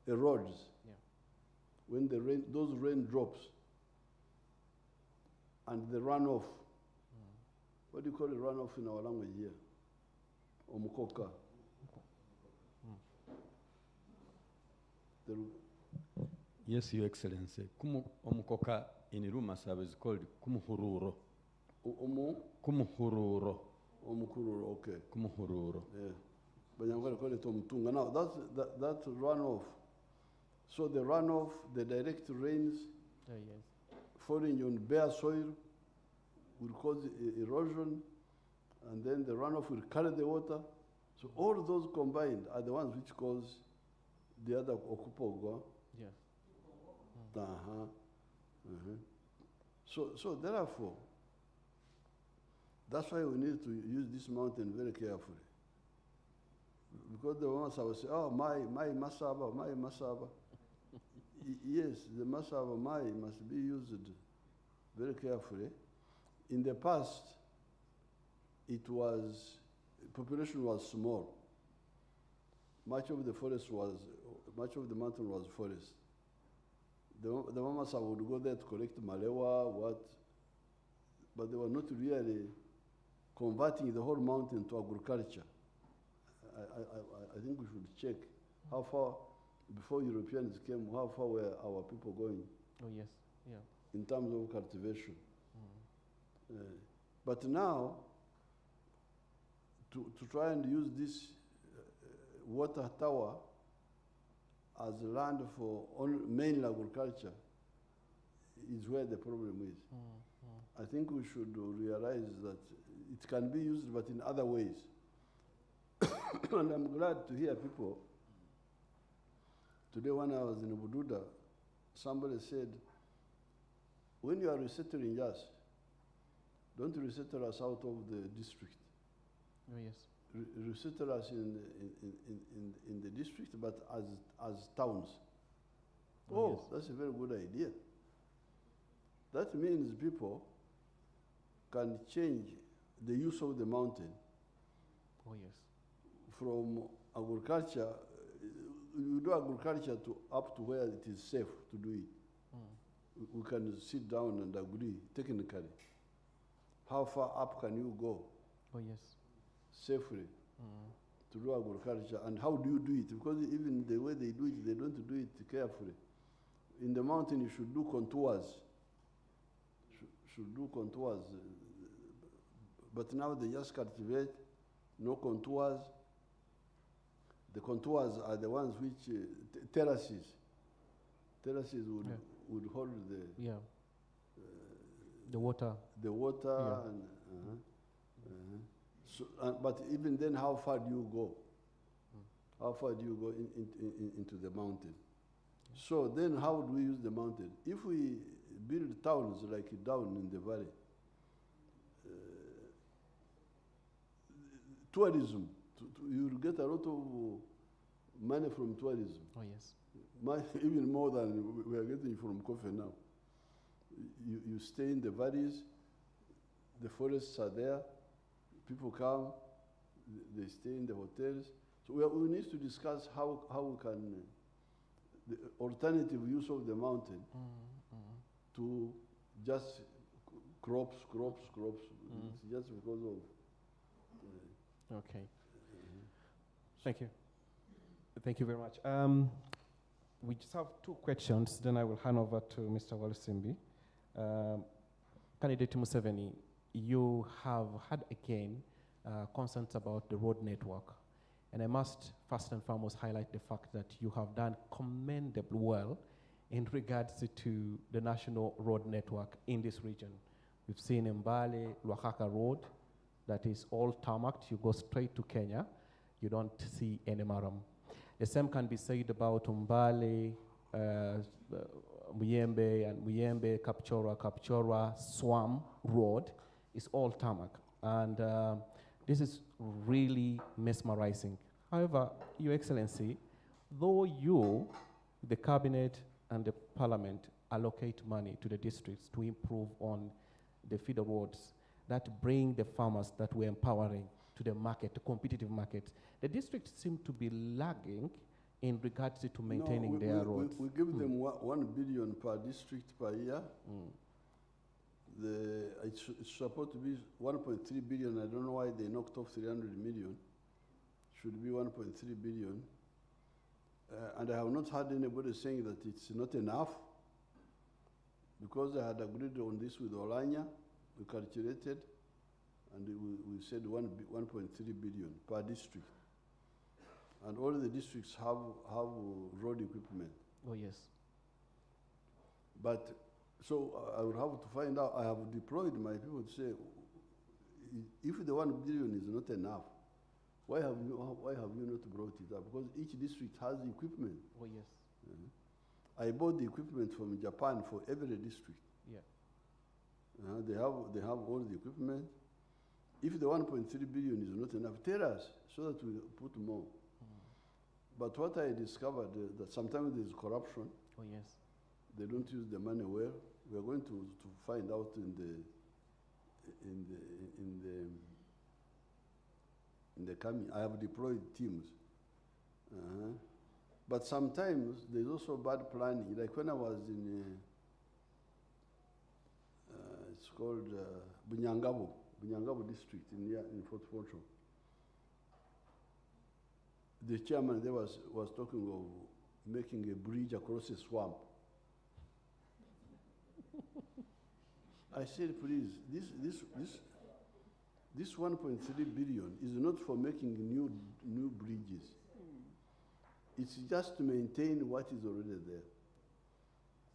erodes. Yeah. When those rain drops and the runoff, what do you call a runoff in our language here? Omukoka. Yes, Your Excellency. Omukoka in Rumasaba is called Kumuhururo. Kumuhururo. Omukururo, okay. Kumuhururo. Yeah. But I'm going to call it Omutunga. Now, that's runoff. So the runoff, the direct rains falling on bare soil will cause erosion, and then the runoff will carry the water. So all those combined are the ones which cause the other Okupogo. Yes. So therefore, that's why we need to use this mountain very carefully. Because the ones I will say, oh, my Masaba. Yes, the Masaba must be used very carefully. In the past, population was small. Much of the mountain was forest. The Mamasa would go there to collect malewa, but they were not really converting the whole mountain to agriculture. I think we should check how far, before Europeans came, how far were our people going? Oh, yes, yeah. In terms of cultivation. But now, to try and use this water tower as land for mainly agriculture is where the problem is. I think we should realize that it can be used, but in other ways. And I'm glad to hear people. Today when I was in Bududa, somebody said, when you are resettling us, don't resettle us out of the district. Oh, yes. Resettle us in the district, but as towns. Oh, yes. That's a very good idea. That means people can change the use of the mountain. Oh, yes. From agriculture, you do agriculture up to where it is safe to do it. We can sit down and agree technically. How far up can you go? Oh, yes. Safely to do agriculture, and how do you do it? Because even the way they do it, they don't do it carefully. In the mountain, you should do contours. Should do contours. But now they just cultivate, no contours. The contours are the ones which terraces. Terraces would hold the water. The water and. So, but even then, how far do you go? How far do you go into the mountain? So then how do we use the mountain? If we build towns like down in the valley, tourism, you will get a lot of money from tourism. Oh, yes. Even more than we are getting from coffee now. You stay in the valleys, the forests are there, people come, they stay in the hotels. So we need to discuss how we can, the alternative use of the mountain to just crops. It's just because of. Okay. Thank you. Thank you very much. We just have two questions, then I will hand over to Mr. Walsimbi. Candidate Museveni, you have had again concerns about the road network. And I must first and foremost highlight the fact that you have done commendably well in regards to the national road network in this region. We've seen Mbale Lwakaka Road, that is all tarmacked. You go straight to Kenya. You don't see any maram. The same can be said about Mbale, Muyembe, and Muyembe, Kapchora, Swam Road. It's all tarmac. And this is really mesmerizing. However, Your Excellency, though you, the cabinet and the parliament, allocate money to the districts to improve on the feeder roads that bring the farmers that we're empowering to the market, the competitive market, the districts seem to be lagging in regards to maintaining their roads. We give them 1 billion per district per year. It's supposed to be 1.3 billion. I don't know why they knocked off 300 million. Should be 1.3 billion. And I have not heard anybody saying that it's not enough, because I had agreed on this with Olanya. We calculated, and we said 1.3 billion per district. And all the districts have road equipment. Oh, yes. But, so I would have to find out. I have deployed my people to say, if the 1 billion is not enough, why have you not brought it up? Because each district has equipment. Oh, yes. I bought the equipment from Japan for every district. Yeah. They have all the equipment. If the 1.3 billion is not enough, tell us so that we put more. But what I discovered that sometimes there's corruption. Oh, yes. They don't use the money well. We are going to find out in the coming. I have deployed teams. But sometimes there's also bad planning. Like when I was in, it's called Bunyangabo District in Fort Portal. The chairman there was talking of making a bridge across a swamp. I said, please, this 1.3 billion is not for making new bridges. It's just to maintain what is already there.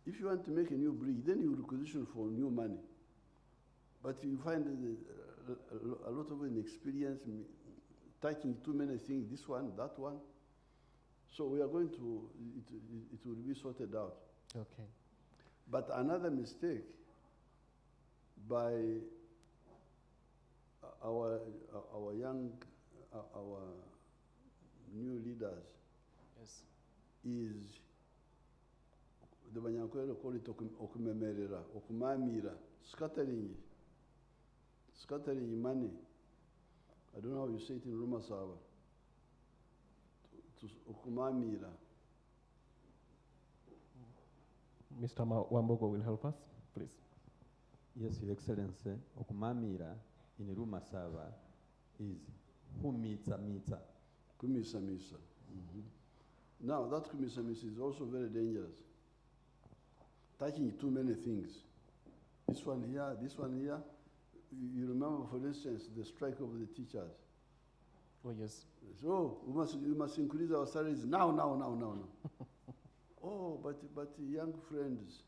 If you want to make a new bridge, then you requisition for new money. But you find a lot of inexperience, touching too many things, this one, that one. So we are going to, it will be sorted out. Okay. But another mistake by our new leaders, yes, is the Banyankwere call it okumemerera, okumamira, scattering money. I don't know how you say it in Rumasava. To okumamira. Mr. Wambogo will help us, please. Yes, Your Excellency. Okumamira in Rumasava is kumisa. Kumisa. Now, that kumisa is also very dangerous. Touching too many things. This one here, this one here. You remember, for instance, the strike of the teachers. Oh, yes. So, we must increase our salaries now. Oh, but young friends,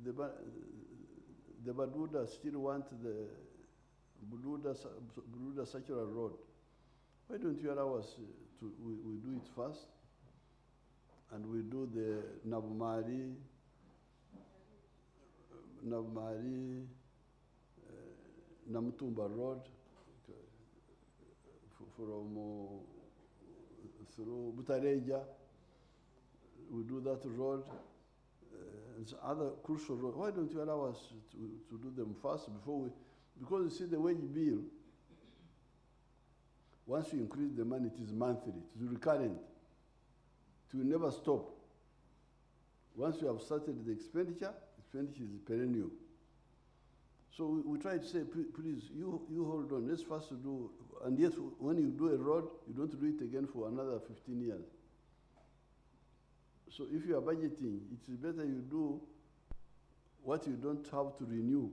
the Baduda still want the Baduda Circular Road. Why don't you allow us we do it first? And we do the Nabumari, Namutumba Road from through Butareja. We do that road. And other crucial roads. Why don't you allow us to do them first before we? Because you see the wage bill. Once you increase the money, it is monthly. It is recurrent. It will never stop. Once you have started the expenditure is perennial. So we try to say, please, you hold on. Let's first do, and yet when you do a road, you don't do it again for another 15 years. So if you are budgeting, it's better you do what you don't have to renew,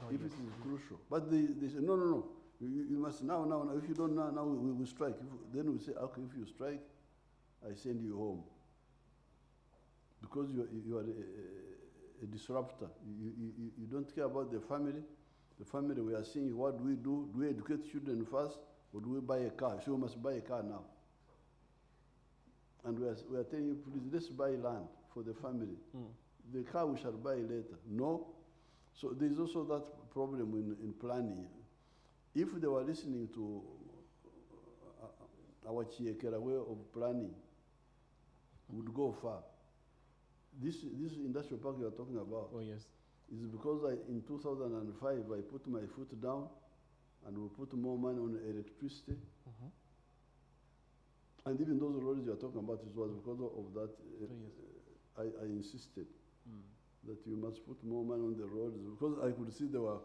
Oh, if yes. it is crucial. But they say, no. You must now. If you don't now we strike. Then we say, okay, if you strike, I send you home. Because you are a disruptor. You don't care about the family. The family, we are seeing, what do? Do we educate children first, or do we buy a car? So we must buy a car now. And we are telling you, please, let's buy land for the family. The car we shall buy later. No. So there's also that problem in planning. If they were listening to our Chiekera way of planning, would go far. This industrial park you are talking about, Oh, yes. is because in 2005 I put my foot down and we put more money on electricity. And even those roads you are talking about, it was because of that. I insisted that you must put more money on the roads, because I could see there were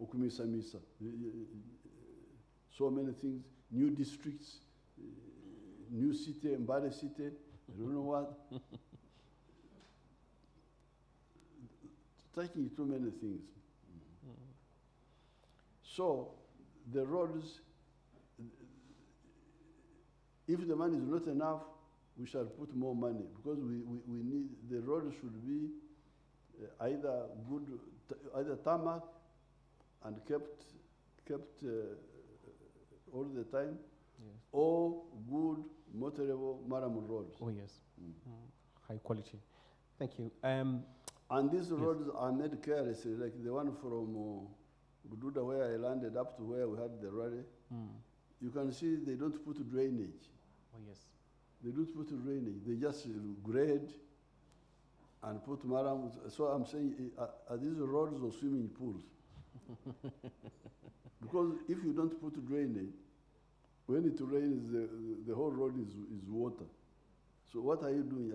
Ukumisa Misa, so many things, new districts, new city, Mbale city, I don't know what. Taking too many things. So the roads, if the money is not enough, we shall put more money, because we need, the road should be either good, either tarmac and kept all the time, Yes. or good motorable Maramu roads. Oh, yes. High quality. Thank you. And these roads are made carelessly, like the one from Bududa, where I landed, up to where we had the rally. You can see they don't put drainage. Oh, yes. They don't put drainage. They just grade and put maram. So I'm saying, are these roads or swimming pools? Because if you don't put drainage, when it rains, the whole road is water. So what are you doing?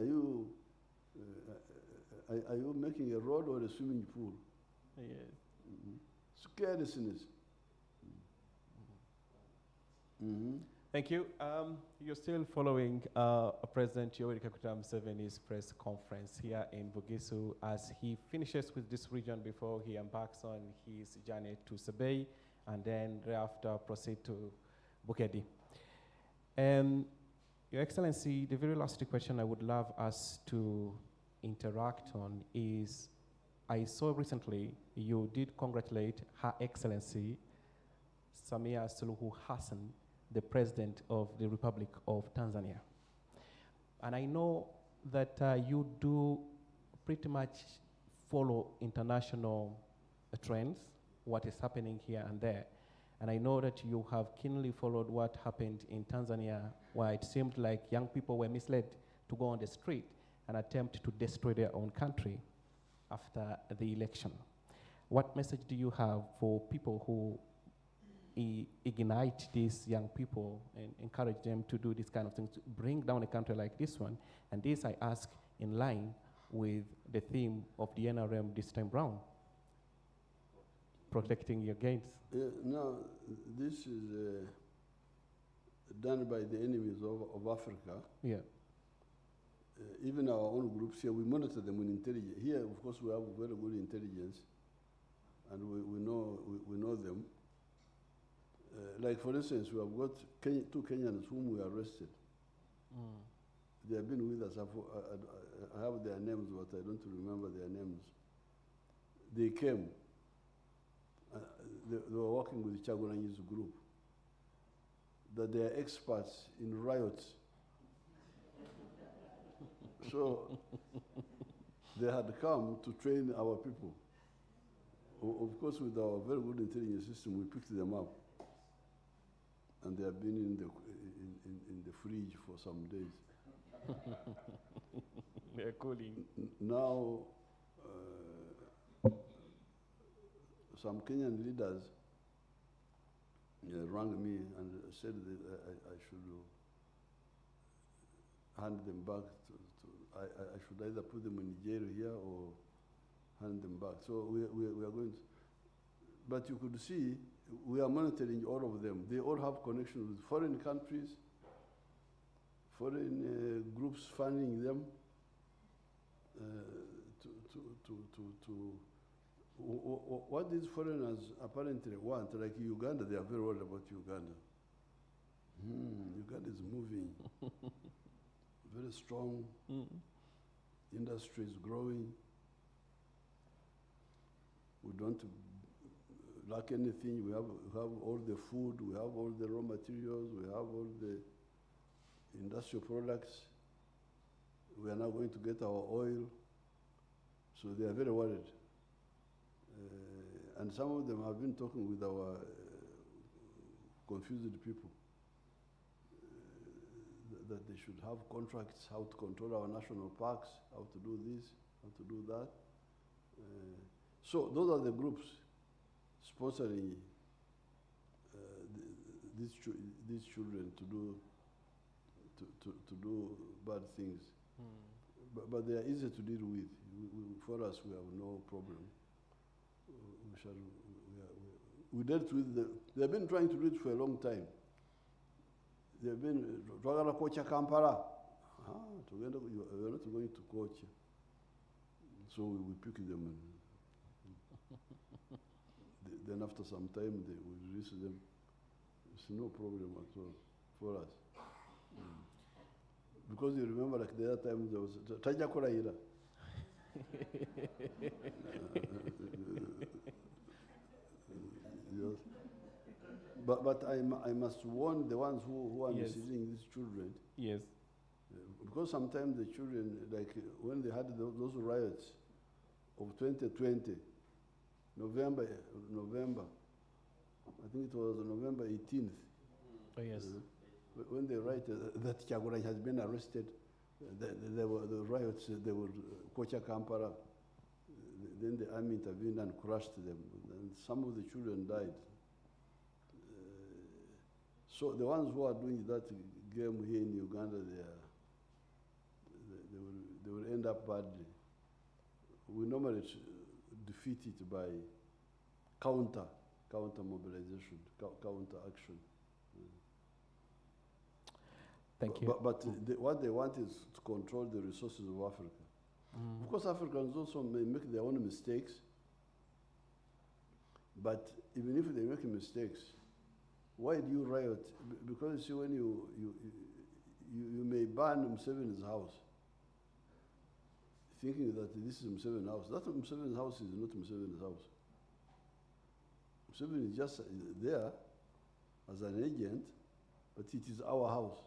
Are you making a road or a swimming pool? Yes. It's carelessness. Thank you. You're still following President Yoweri Museveni's press conference here in Bugisu as he finishes with this region before he embarks on his journey to Sabei and then thereafter proceed to Bukedi. Your Excellency, the very last question I would love us to interact on is, I saw recently you did congratulate Her Excellency Samia Suluhu Hassan, the President of the Republic of Tanzania. And I know that you do pretty much follow international trends, what is happening here and there. And I know that you have keenly followed what happened in Tanzania, where it seemed like young people were misled to go on the street and attempt to destroy their own country after the election. What message do you have for people who ignite these young people and encourage them to do this kind of things, to bring down a country like this one? And this I ask in line with the theme of the NRM this time round, protecting your gains. Now, this is done by the enemies of Africa. Yeah. Even our own groups here, we monitor them with intelligence. Here, of course, we have very good intelligence, and we know them. Like, for instance, we have got two Kenyans whom we arrested. They have been with us. I have their names, but I don't remember their names. They came. They were working with Chagulanyi's group. That they are experts in riots. So they had come to train our people. Of course, with our very good intelligence system, we picked them up. And they have been in the fridge for some days. They're cooling. Now, some Kenyan leaders rang me and said that I should hand them back I should either put them in jail here or hand them back. So we are going to, but you could see we are monitoring all of them. They all have connections with foreign countries, foreign groups funding them what these foreigners apparently want, like Uganda, they are very worried about Uganda. Uganda is moving, very strong, industry is growing. We don't lack anything. We have all the food, we have all the raw materials, we have all the industrial products. We are now going to get our oil. So they are very worried. And some of them have been talking with our confused people that they should have contracts, how to control our national parks, how to do this, how to do that. So those are the groups sponsoring these children to do bad things. But they are easy to deal with. For us, we have no problem. We dealt with they have been trying to do it for a long time. They have been trying to coach Kampala. We are not going to coach. So we pick them. Then after some time, we release them. It's no problem at all for us. Because you remember, like the other time, there was Taja Koraira. Yes. But I must warn the ones who are misusing these children. Yes. Because sometimes the children, like when they had those riots of 2020, November, I think it was November 18th. Oh, yes. When they write that Kyagulanyi has been arrested, there were the riots, they were Kocha Kampala. Then the army intervened and crushed them. And some of the children died. So the ones who are doing that game here in Uganda, they will end up badly. We normally defeat it by counter mobilization, counter action. Thank you. But what they want is to control the resources of Africa. Of course, Africans also may make their own mistakes. But even if they make mistakes, why do you riot? Because you see, when you may burn Museveni's house, thinking that this is Museveni's house. That Museveni's house is not Museveni's house. Museveni is just there as an agent, but it is our house.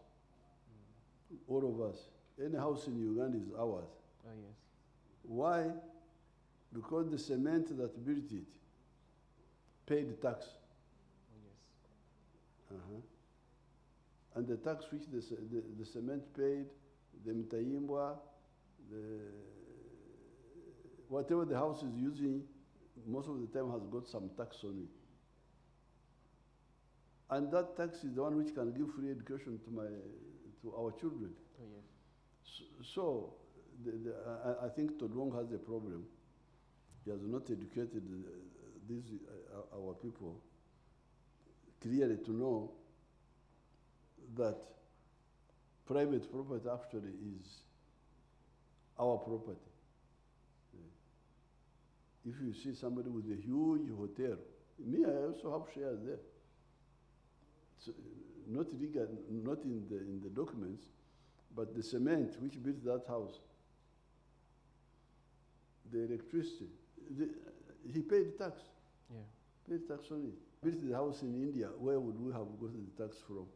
All of us. Any house in Uganda is ours. Oh, yes. Why? Because the cement that built it paid tax. Oh, yes. And the tax which the cement paid, the mtaimbwa, whatever the house is using, most of the time has got some tax on it. And that tax is the one which can give free education to our children. Oh, yes. So I think Todwong has a problem. He has not educated our people clearly to know that private property actually is our property. If you see somebody with a huge hotel, me, I also have shares there. So, not legal, not in the documents, but the cement which built that house, the electricity, he paid tax. Yeah. Paid tax on it. Built the house in India, where would we have gotten the tax from?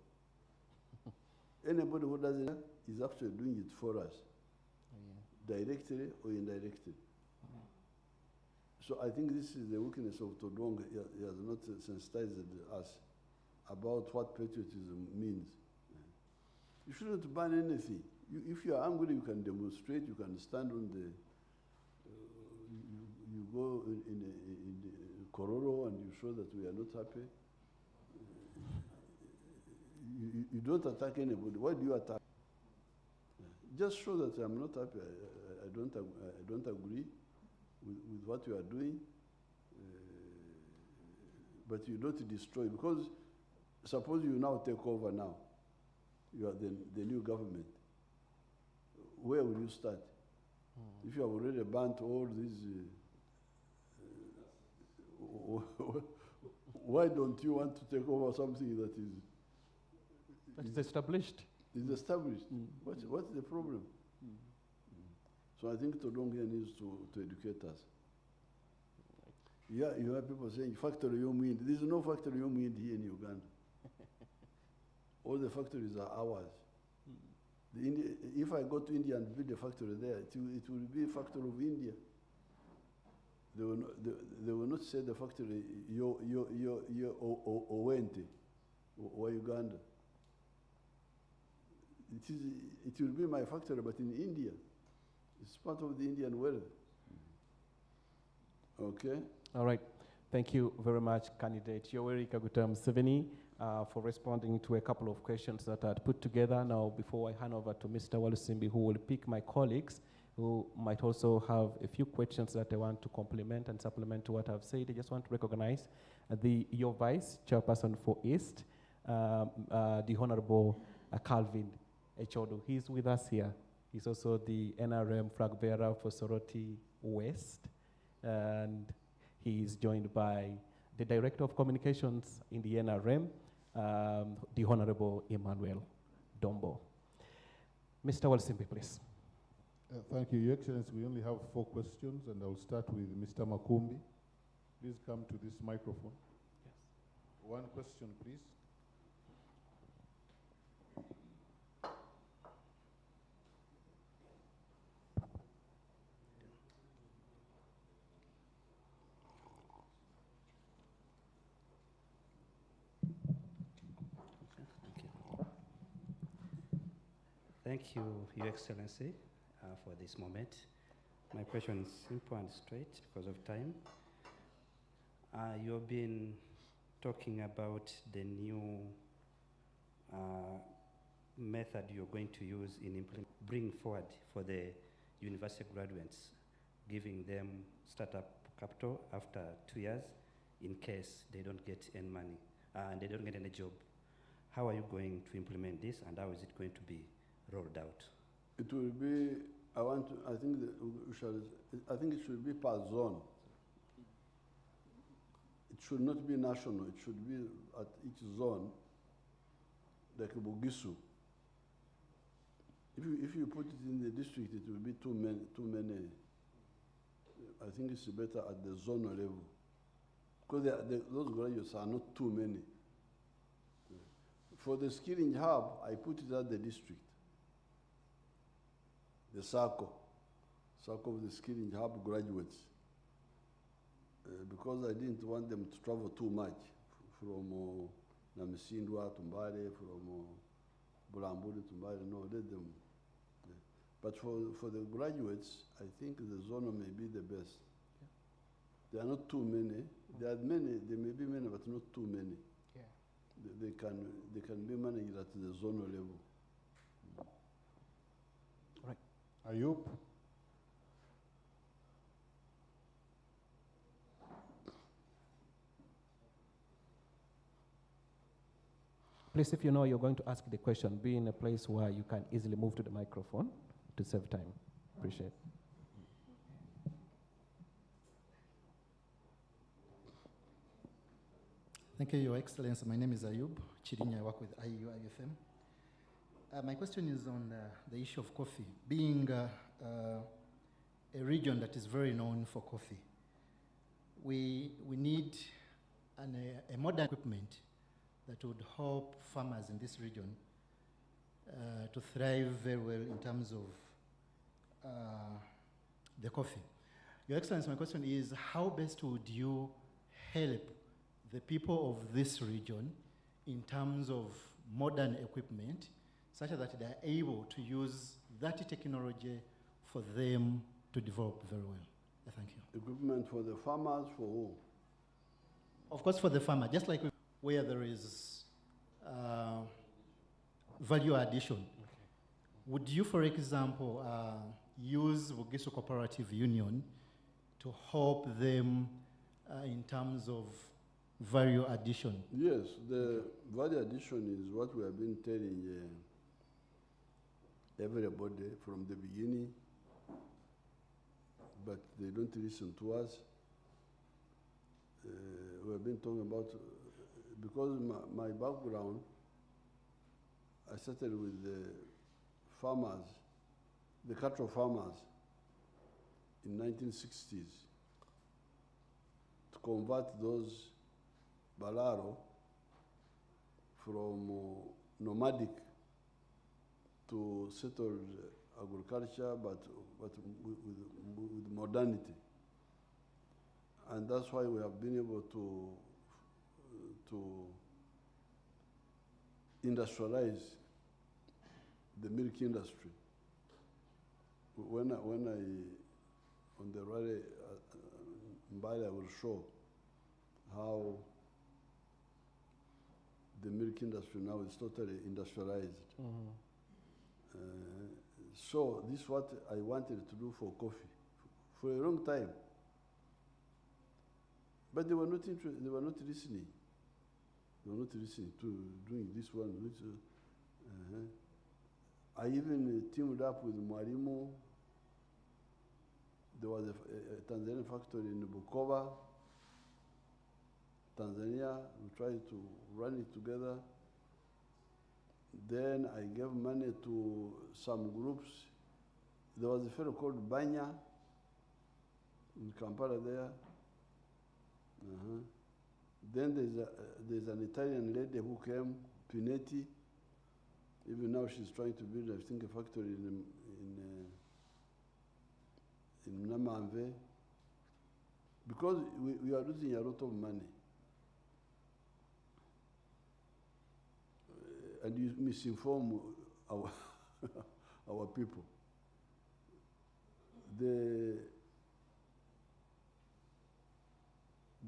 Anybody who does it is actually doing it for us, directly or indirectly. So I think this is the weakness of Todwong. He has not sensitized us about what patriotism means. You shouldn't ban anything. If you are angry, you can demonstrate, you can stand on the, you go in the Kororo and you show that we are not happy. You don't attack anybody. Why do you attack? Just show that I'm not happy. I don't agree with what you are doing. But you don't destroy, because suppose you now take over now. You are the new government. Where will you start? If you have already burnt all these, why don't you want to take over something that It's established. is established? What's the problem? So I think Todongia needs to educate us. Yeah, you have people saying factory wind. There is no factory wind here in Uganda. All the factories are ours. If I go to India and build a factory there, it will be a factory of India. They will not say the factory Owente or Uganda. It will be my factory, but in India. It's part of the Indian wealth. Okay? All right. Thank you very much, Candidate Yoweri Kaguta Museveni, for responding to a couple of questions that I had put together. Now, before I hand over to Mr. Walusimbi, who will pick my colleagues, who might also have a few questions that they want to complement and supplement to what I've said, I just want to recognize your Vice Chairperson for East, the Honorable Calvin Echodo. He's with us here. He's also the NRM flag bearer for Soroti West, and he is joined by the Director of Communications in the NRM, the Honorable Emmanuel Dombo. Mr. Walusimbi, please. Thank you, Your Excellency. We only have 4 questions, and I'll start with Mr. Makumbi. Please come to this microphone. Yes. 1 question, please. Thank you, Your Excellency, for this moment. My question is simple and straight because of time. You've been talking about the new method you're going to use in bring forward for the university graduates, giving them startup capital after 2 years in case they don't get any money and they don't get any job. How are you going to implement this, and how is it going to be rolled out? It will be, I think it should be per zone. It should not be national. It should be at each zone, like Bugisu. If you put it in the district, it will be too many. I think it's better at the zonal level, because those graduates are not too many. For the skilling hub, I put it at the district. The circle of the skilling hub graduates, because I didn't want them to travel too much from Namisindwa to Mbale, from Bulambuli to Mbale. No, let them. But for the graduates, I think the zone may be the best. Yeah. There are not too many. There are many. There may be many, but not too many. Yeah. They can be managed at the zonal level. Ayub? Please, if you know you're going to ask the question, be in a place where you can easily move to the microphone to save time. Appreciate it. Thank you, Your Excellency. My name is Ayub Chirinya. I work with IU IFM. My question is on the issue of coffee. Being a region that is very known for coffee, we need a modern equipment that would help farmers in this region to thrive very well in terms of the coffee. Your Excellency, my question is, how best would you help the people of this region in terms of modern equipment, such that they are able to use that technology for them to develop very well? Thank you. Equipment for the farmers, for who? Of course, for the farmer, just like where there is value addition. Okay. Would you, for example, use Bugisu Cooperative Union to help them in terms of value addition? Yes, the value addition is what we have been telling everybody from the beginning. but they don't listen to us. We have been talking about, because my background, I started with the farmers, the cattle farmers in 1960s to convert those Balaro from nomadic to settled agriculture, but with modernity. And that's why we have been able to industrialize the milk industry. When I on the rally Mbale, I will show how the milk industry now is totally industrialized. So this is what I wanted to do for coffee for a long time. But they were not interested, they were not listening. They were not listening to doing this one. I even teamed up with Mwalimu. There was a Tanzanian factory in Bukoba, Tanzania. We tried to run it together. Then I gave money to some groups. There was a fellow called Banya in Kampala there. Then there's an Italian lady who came, Pinetti. Even now she's trying to build, I think, a factory in Namamve. Because we are losing a lot of money. And you misinform our, our people. The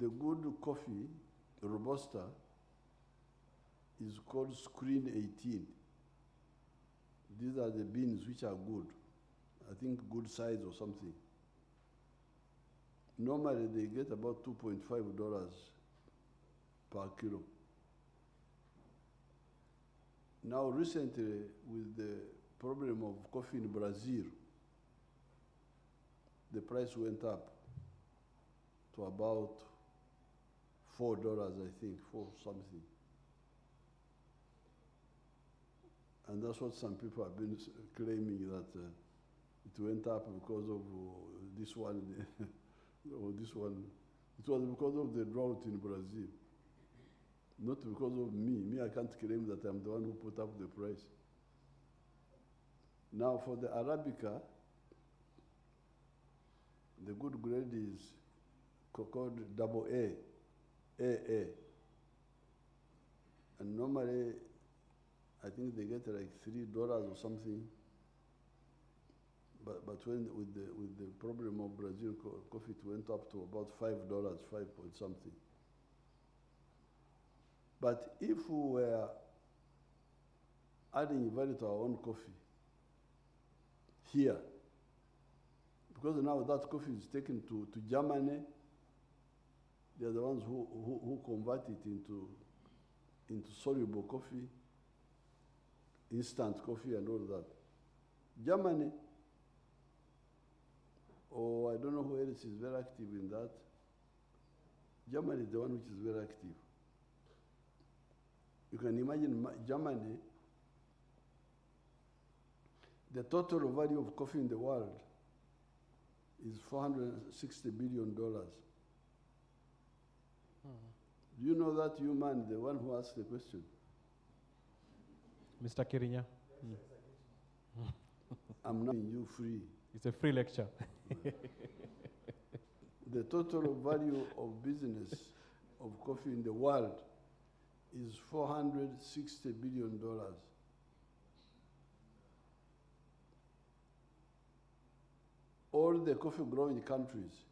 good coffee, Robusta, is called Screen 18. These are the beans which are good. I think good size or something. Normally they get about $2.5 per kilo. Now recently, with the problem of coffee in Brazil, the price went up to about $4, I think, $4 something. And that's what some people have been claiming, that it went up because of this one, or this one. It was because of the drought in Brazil, not because of me. Me, I can't claim that I'm the one who put up the price. Now for the Arabica, the good grade is called double A, AA. And normally, I think they get like $3 or something. But when with the problem of Brazil coffee, it went up to about $5, 5 point something. But if we were adding value to our own coffee here, because now that coffee is taken to Germany, they are the ones who convert it into soluble coffee, instant coffee and all that. Germany, or I don't know who else is very active in that. Germany is the one which is very active. You can imagine Germany, the total value of coffee in the world is $460 billion. Do you know that, you man, the one who asked the question? Mr. Kirinya. I'm not giving you free. It's a free lecture. The total value of business of coffee in the world is $460 billion. All the coffee growing countries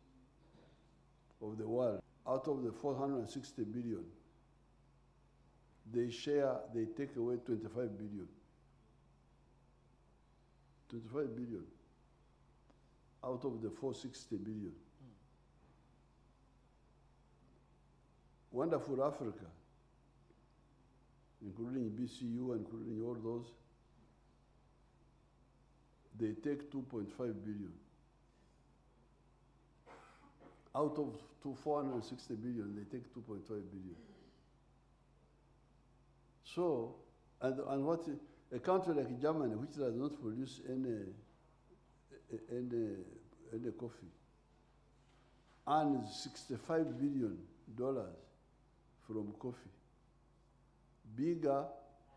of the world, out of the 460 billion, they take away 25 billion. 25 billion out of the 460 billion. Wonderful Africa, including BCU, including all those, they take 2.5 billion. Out of 460 billion, they take 2.5 billion. So, and what a country like Germany, which does not produce any coffee, earns $65 billion from coffee, bigger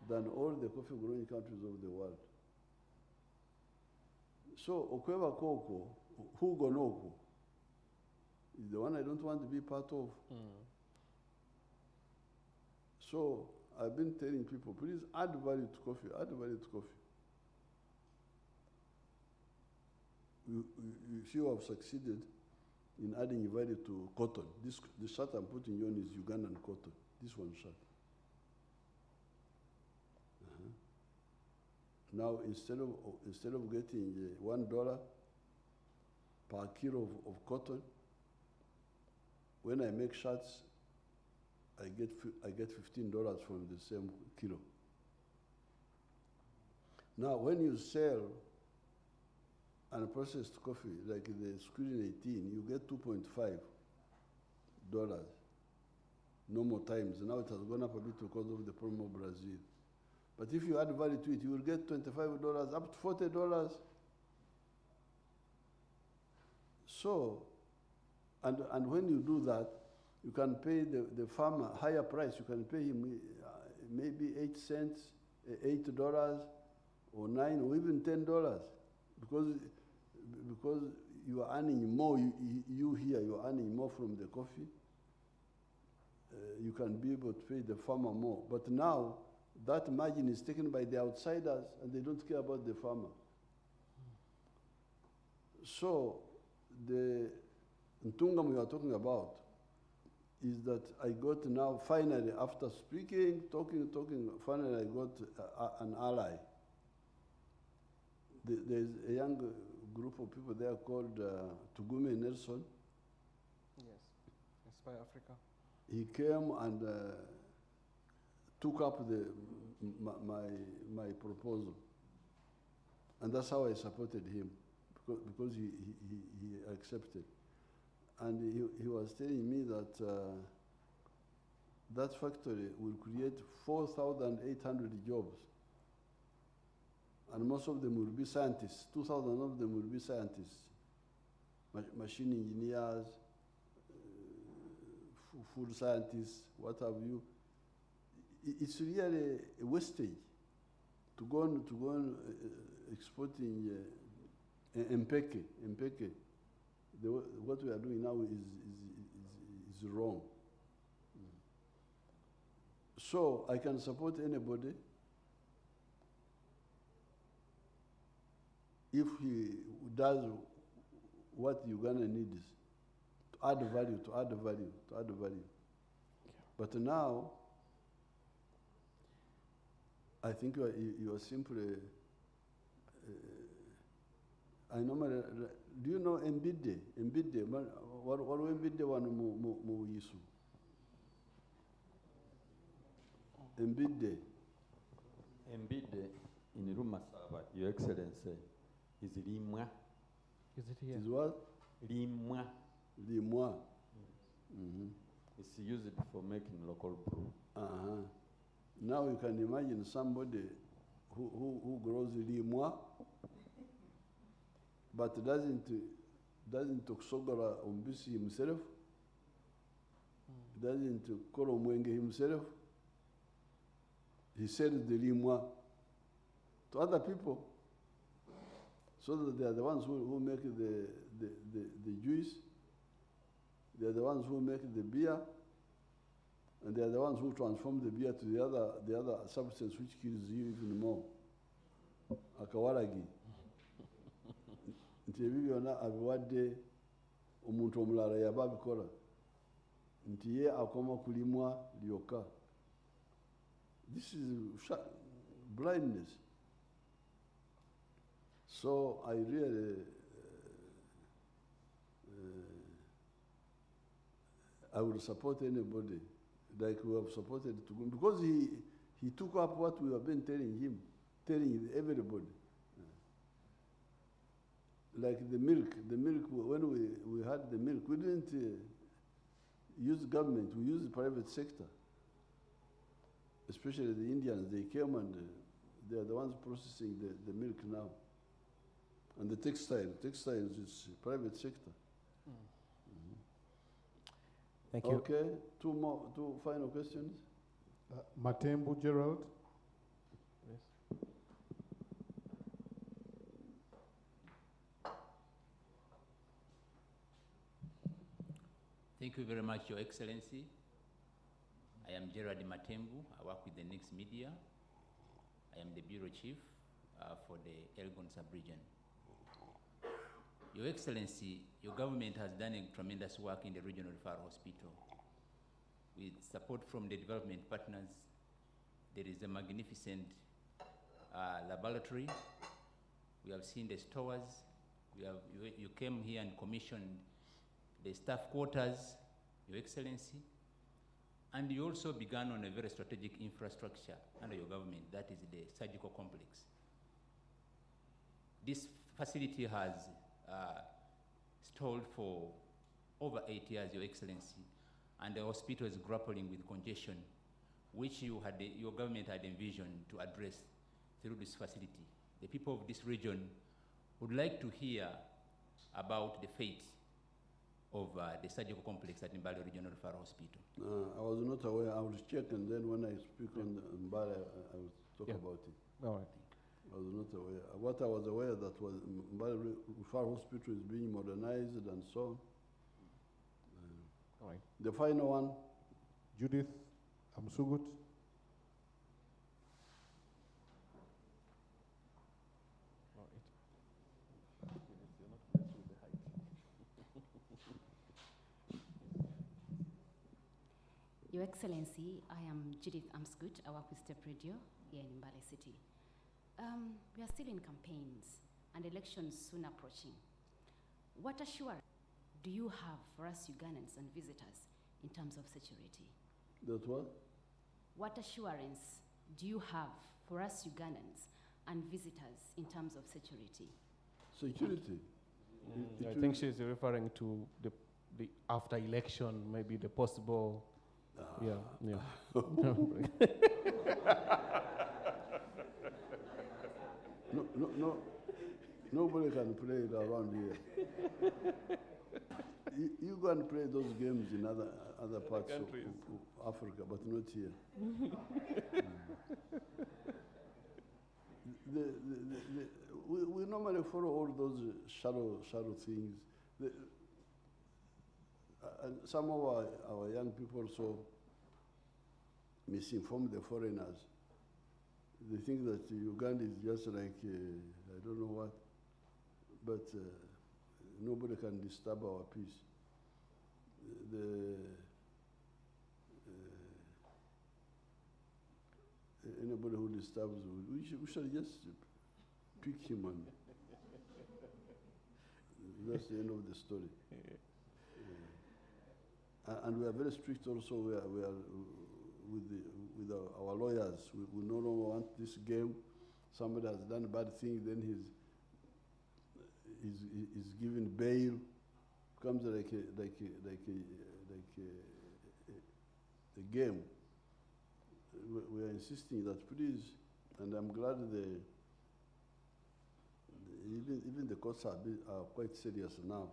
than all the coffee-growing countries of the world. So, Okweva Koko, Hugo Noko, is the one I don't want to be part of. So, I've been telling people, please add value to coffee, add value to coffee. You see, you have succeeded in adding value to cotton. The shirt I'm putting on is Ugandan cotton, this one shirt. Now, instead of getting $1 per kilo of cotton, when I make shirts, I get $15 from the same kilo. Now, when you sell unprocessed coffee, like the Screen 18, you get $2.5 normal times. Now it has gone up a bit because of the problem of Brazil. But if you add value to it, you will get $25, up to $40. So, and when you do that, you can pay the farmer higher price. You can pay him maybe 8 cents, $8, or $9, or even $10, because you are earning more. You here, you are earning more from the coffee. You can be able to pay the farmer more. But now, that margin is taken by the outsiders, and they don't care about the farmer. So, the Ntungam we are talking about is that I got now, finally, after speaking, talking, finally I got an ally. There's a young group of people there called Tugume Nelson. Yes, Inspire Africa. He came and took up my proposal. And that's how I supported him, because he accepted. And he was telling me that that factory will create 4,800 jobs. And most of them will be scientists. 2,000 of them will be scientists, machine engineers, food scientists, what have you. It's really a wastage to go on exporting Mbeke. What we are doing now is wrong. So I can support anybody if he does what Uganda needs, to add value. But now, I think you are simply, I normally, do you know Mbide? What Mbide one mu yisu? Mbide. Mbide in Rumasaba, Your Excellency, is Limwa. Is it here? Is what? Limwa. Limwa. It's used for making local brew. Now you can imagine somebody who grows limwa, but doesn't sogora umbisi himself, doesn't koro mwenge himself. He sells the limwa to other people, so that they are the ones who make the juice, they are the ones who make the beer, and they are the ones who transform the beer to the other substance which kills you even more. Akawaragi. Nti ebibyona abiwadde omuntu omulala yaba abikola. Nti ye akoma kulimwa lyoka. This is blindness. So I really I will support anybody like we have supported Tugum, because he took up what we have been telling everybody. Like the milk, when we had the milk, we didn't use government, we used the private sector. Especially the Indians, they came and they are the ones processing the milk now. And the textiles is private sector. Thank you. Okay, two final questions. Matembu Gerald. Yes. Thank you very much, Your Excellency. I am Gerard Matembu. I work with the Next Media. I am the Bureau Chief for the Elgon Subregion. Your Excellency, your government has done a tremendous work in the Regional Referral Hospital. With support from the development partners, there is a magnificent laboratory. We have seen the stores. You came here and commissioned the staff quarters, Your Excellency. And you also began on a very strategic infrastructure under your government, that is the surgical complex. This facility has stalled for over 8 years, Your Excellency, and the hospital is grappling with congestion, which your government had envisioned to address through this facility. The people of this region would like to hear about the fate of the surgical complex at Mbale Regional Referral Hospital. I was not aware. I will check, and then when I speak on the Mbale, I will talk about it. All right. I was not aware. What I was aware that was Mbale Referral Hospital is being modernized and so on. All right. The final one. Judith Amsugut. All right. Your Excellency, I am Judith Amsgut. I work with Step Radio here in Mbale City. We are still in campaigns and elections soon approaching. What assurance do you have for us Ugandans and visitors in terms of security? That what? What assurance do you have for us Ugandans and visitors in terms of security? Security? I think she's referring to the after election, maybe the possible. Yeah. No, nobody can play it around here. You go and play those games in other parts of Africa, but not here. We normally follow all those shadow things. And some of our young people also misinform the foreigners. They think that Uganda is just like, I don't know what, but nobody can disturb our peace. Anybody who disturbs, we shall just pick him and that's the end of the story. And we are very strict also. We are with our lawyers. We no longer want this game. Somebody has done a bad thing, then he's given bail. Becomes like a game. We are insisting that please, and I'm glad even the courts are quite serious now.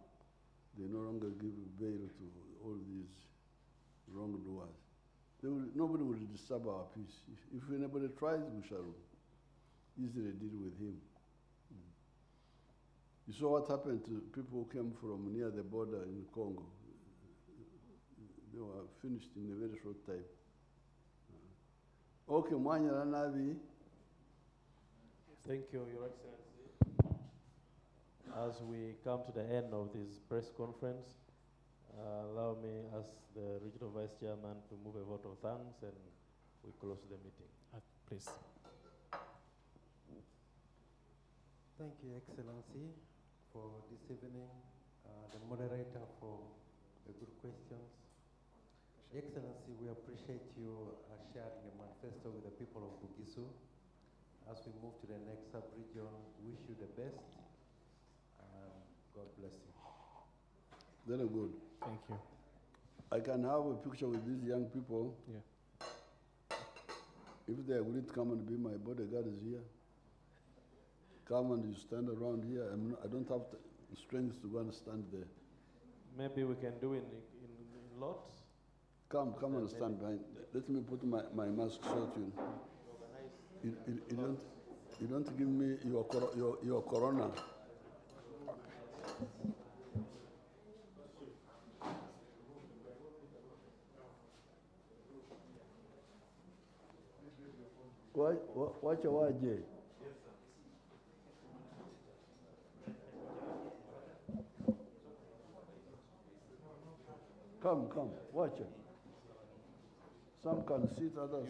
They no longer give bail to all these wrongdoers. Nobody will disturb our peace. If anybody tries, we shall easily deal with him. You saw what happened to people who came from near the border in Congo. They were finished in a very short time. Okay, Mwanya Ranavi. Thank you, Your Excellency. As we come to the end of this press conference, allow me, as the Regional Vice Chairman, to move a vote of thanks and we close the meeting. Please. Thank you, Excellency, for this evening, the moderator for the good questions. Excellency, we appreciate you sharing the manifesto with the people of Bugisu. As we move to the next sub-region, wish you the best. Very good. Thank you. I can have a picture with these young people. Yeah. If they agree to come and be my bodyguard is here. Come and you stand around here. I don't have strength to go and stand there. Maybe we can do in lots. Come and stand behind. Let me put my mask so you don't give me your corona. Watch your word, Jay. Come, watch it. Some can sit, others.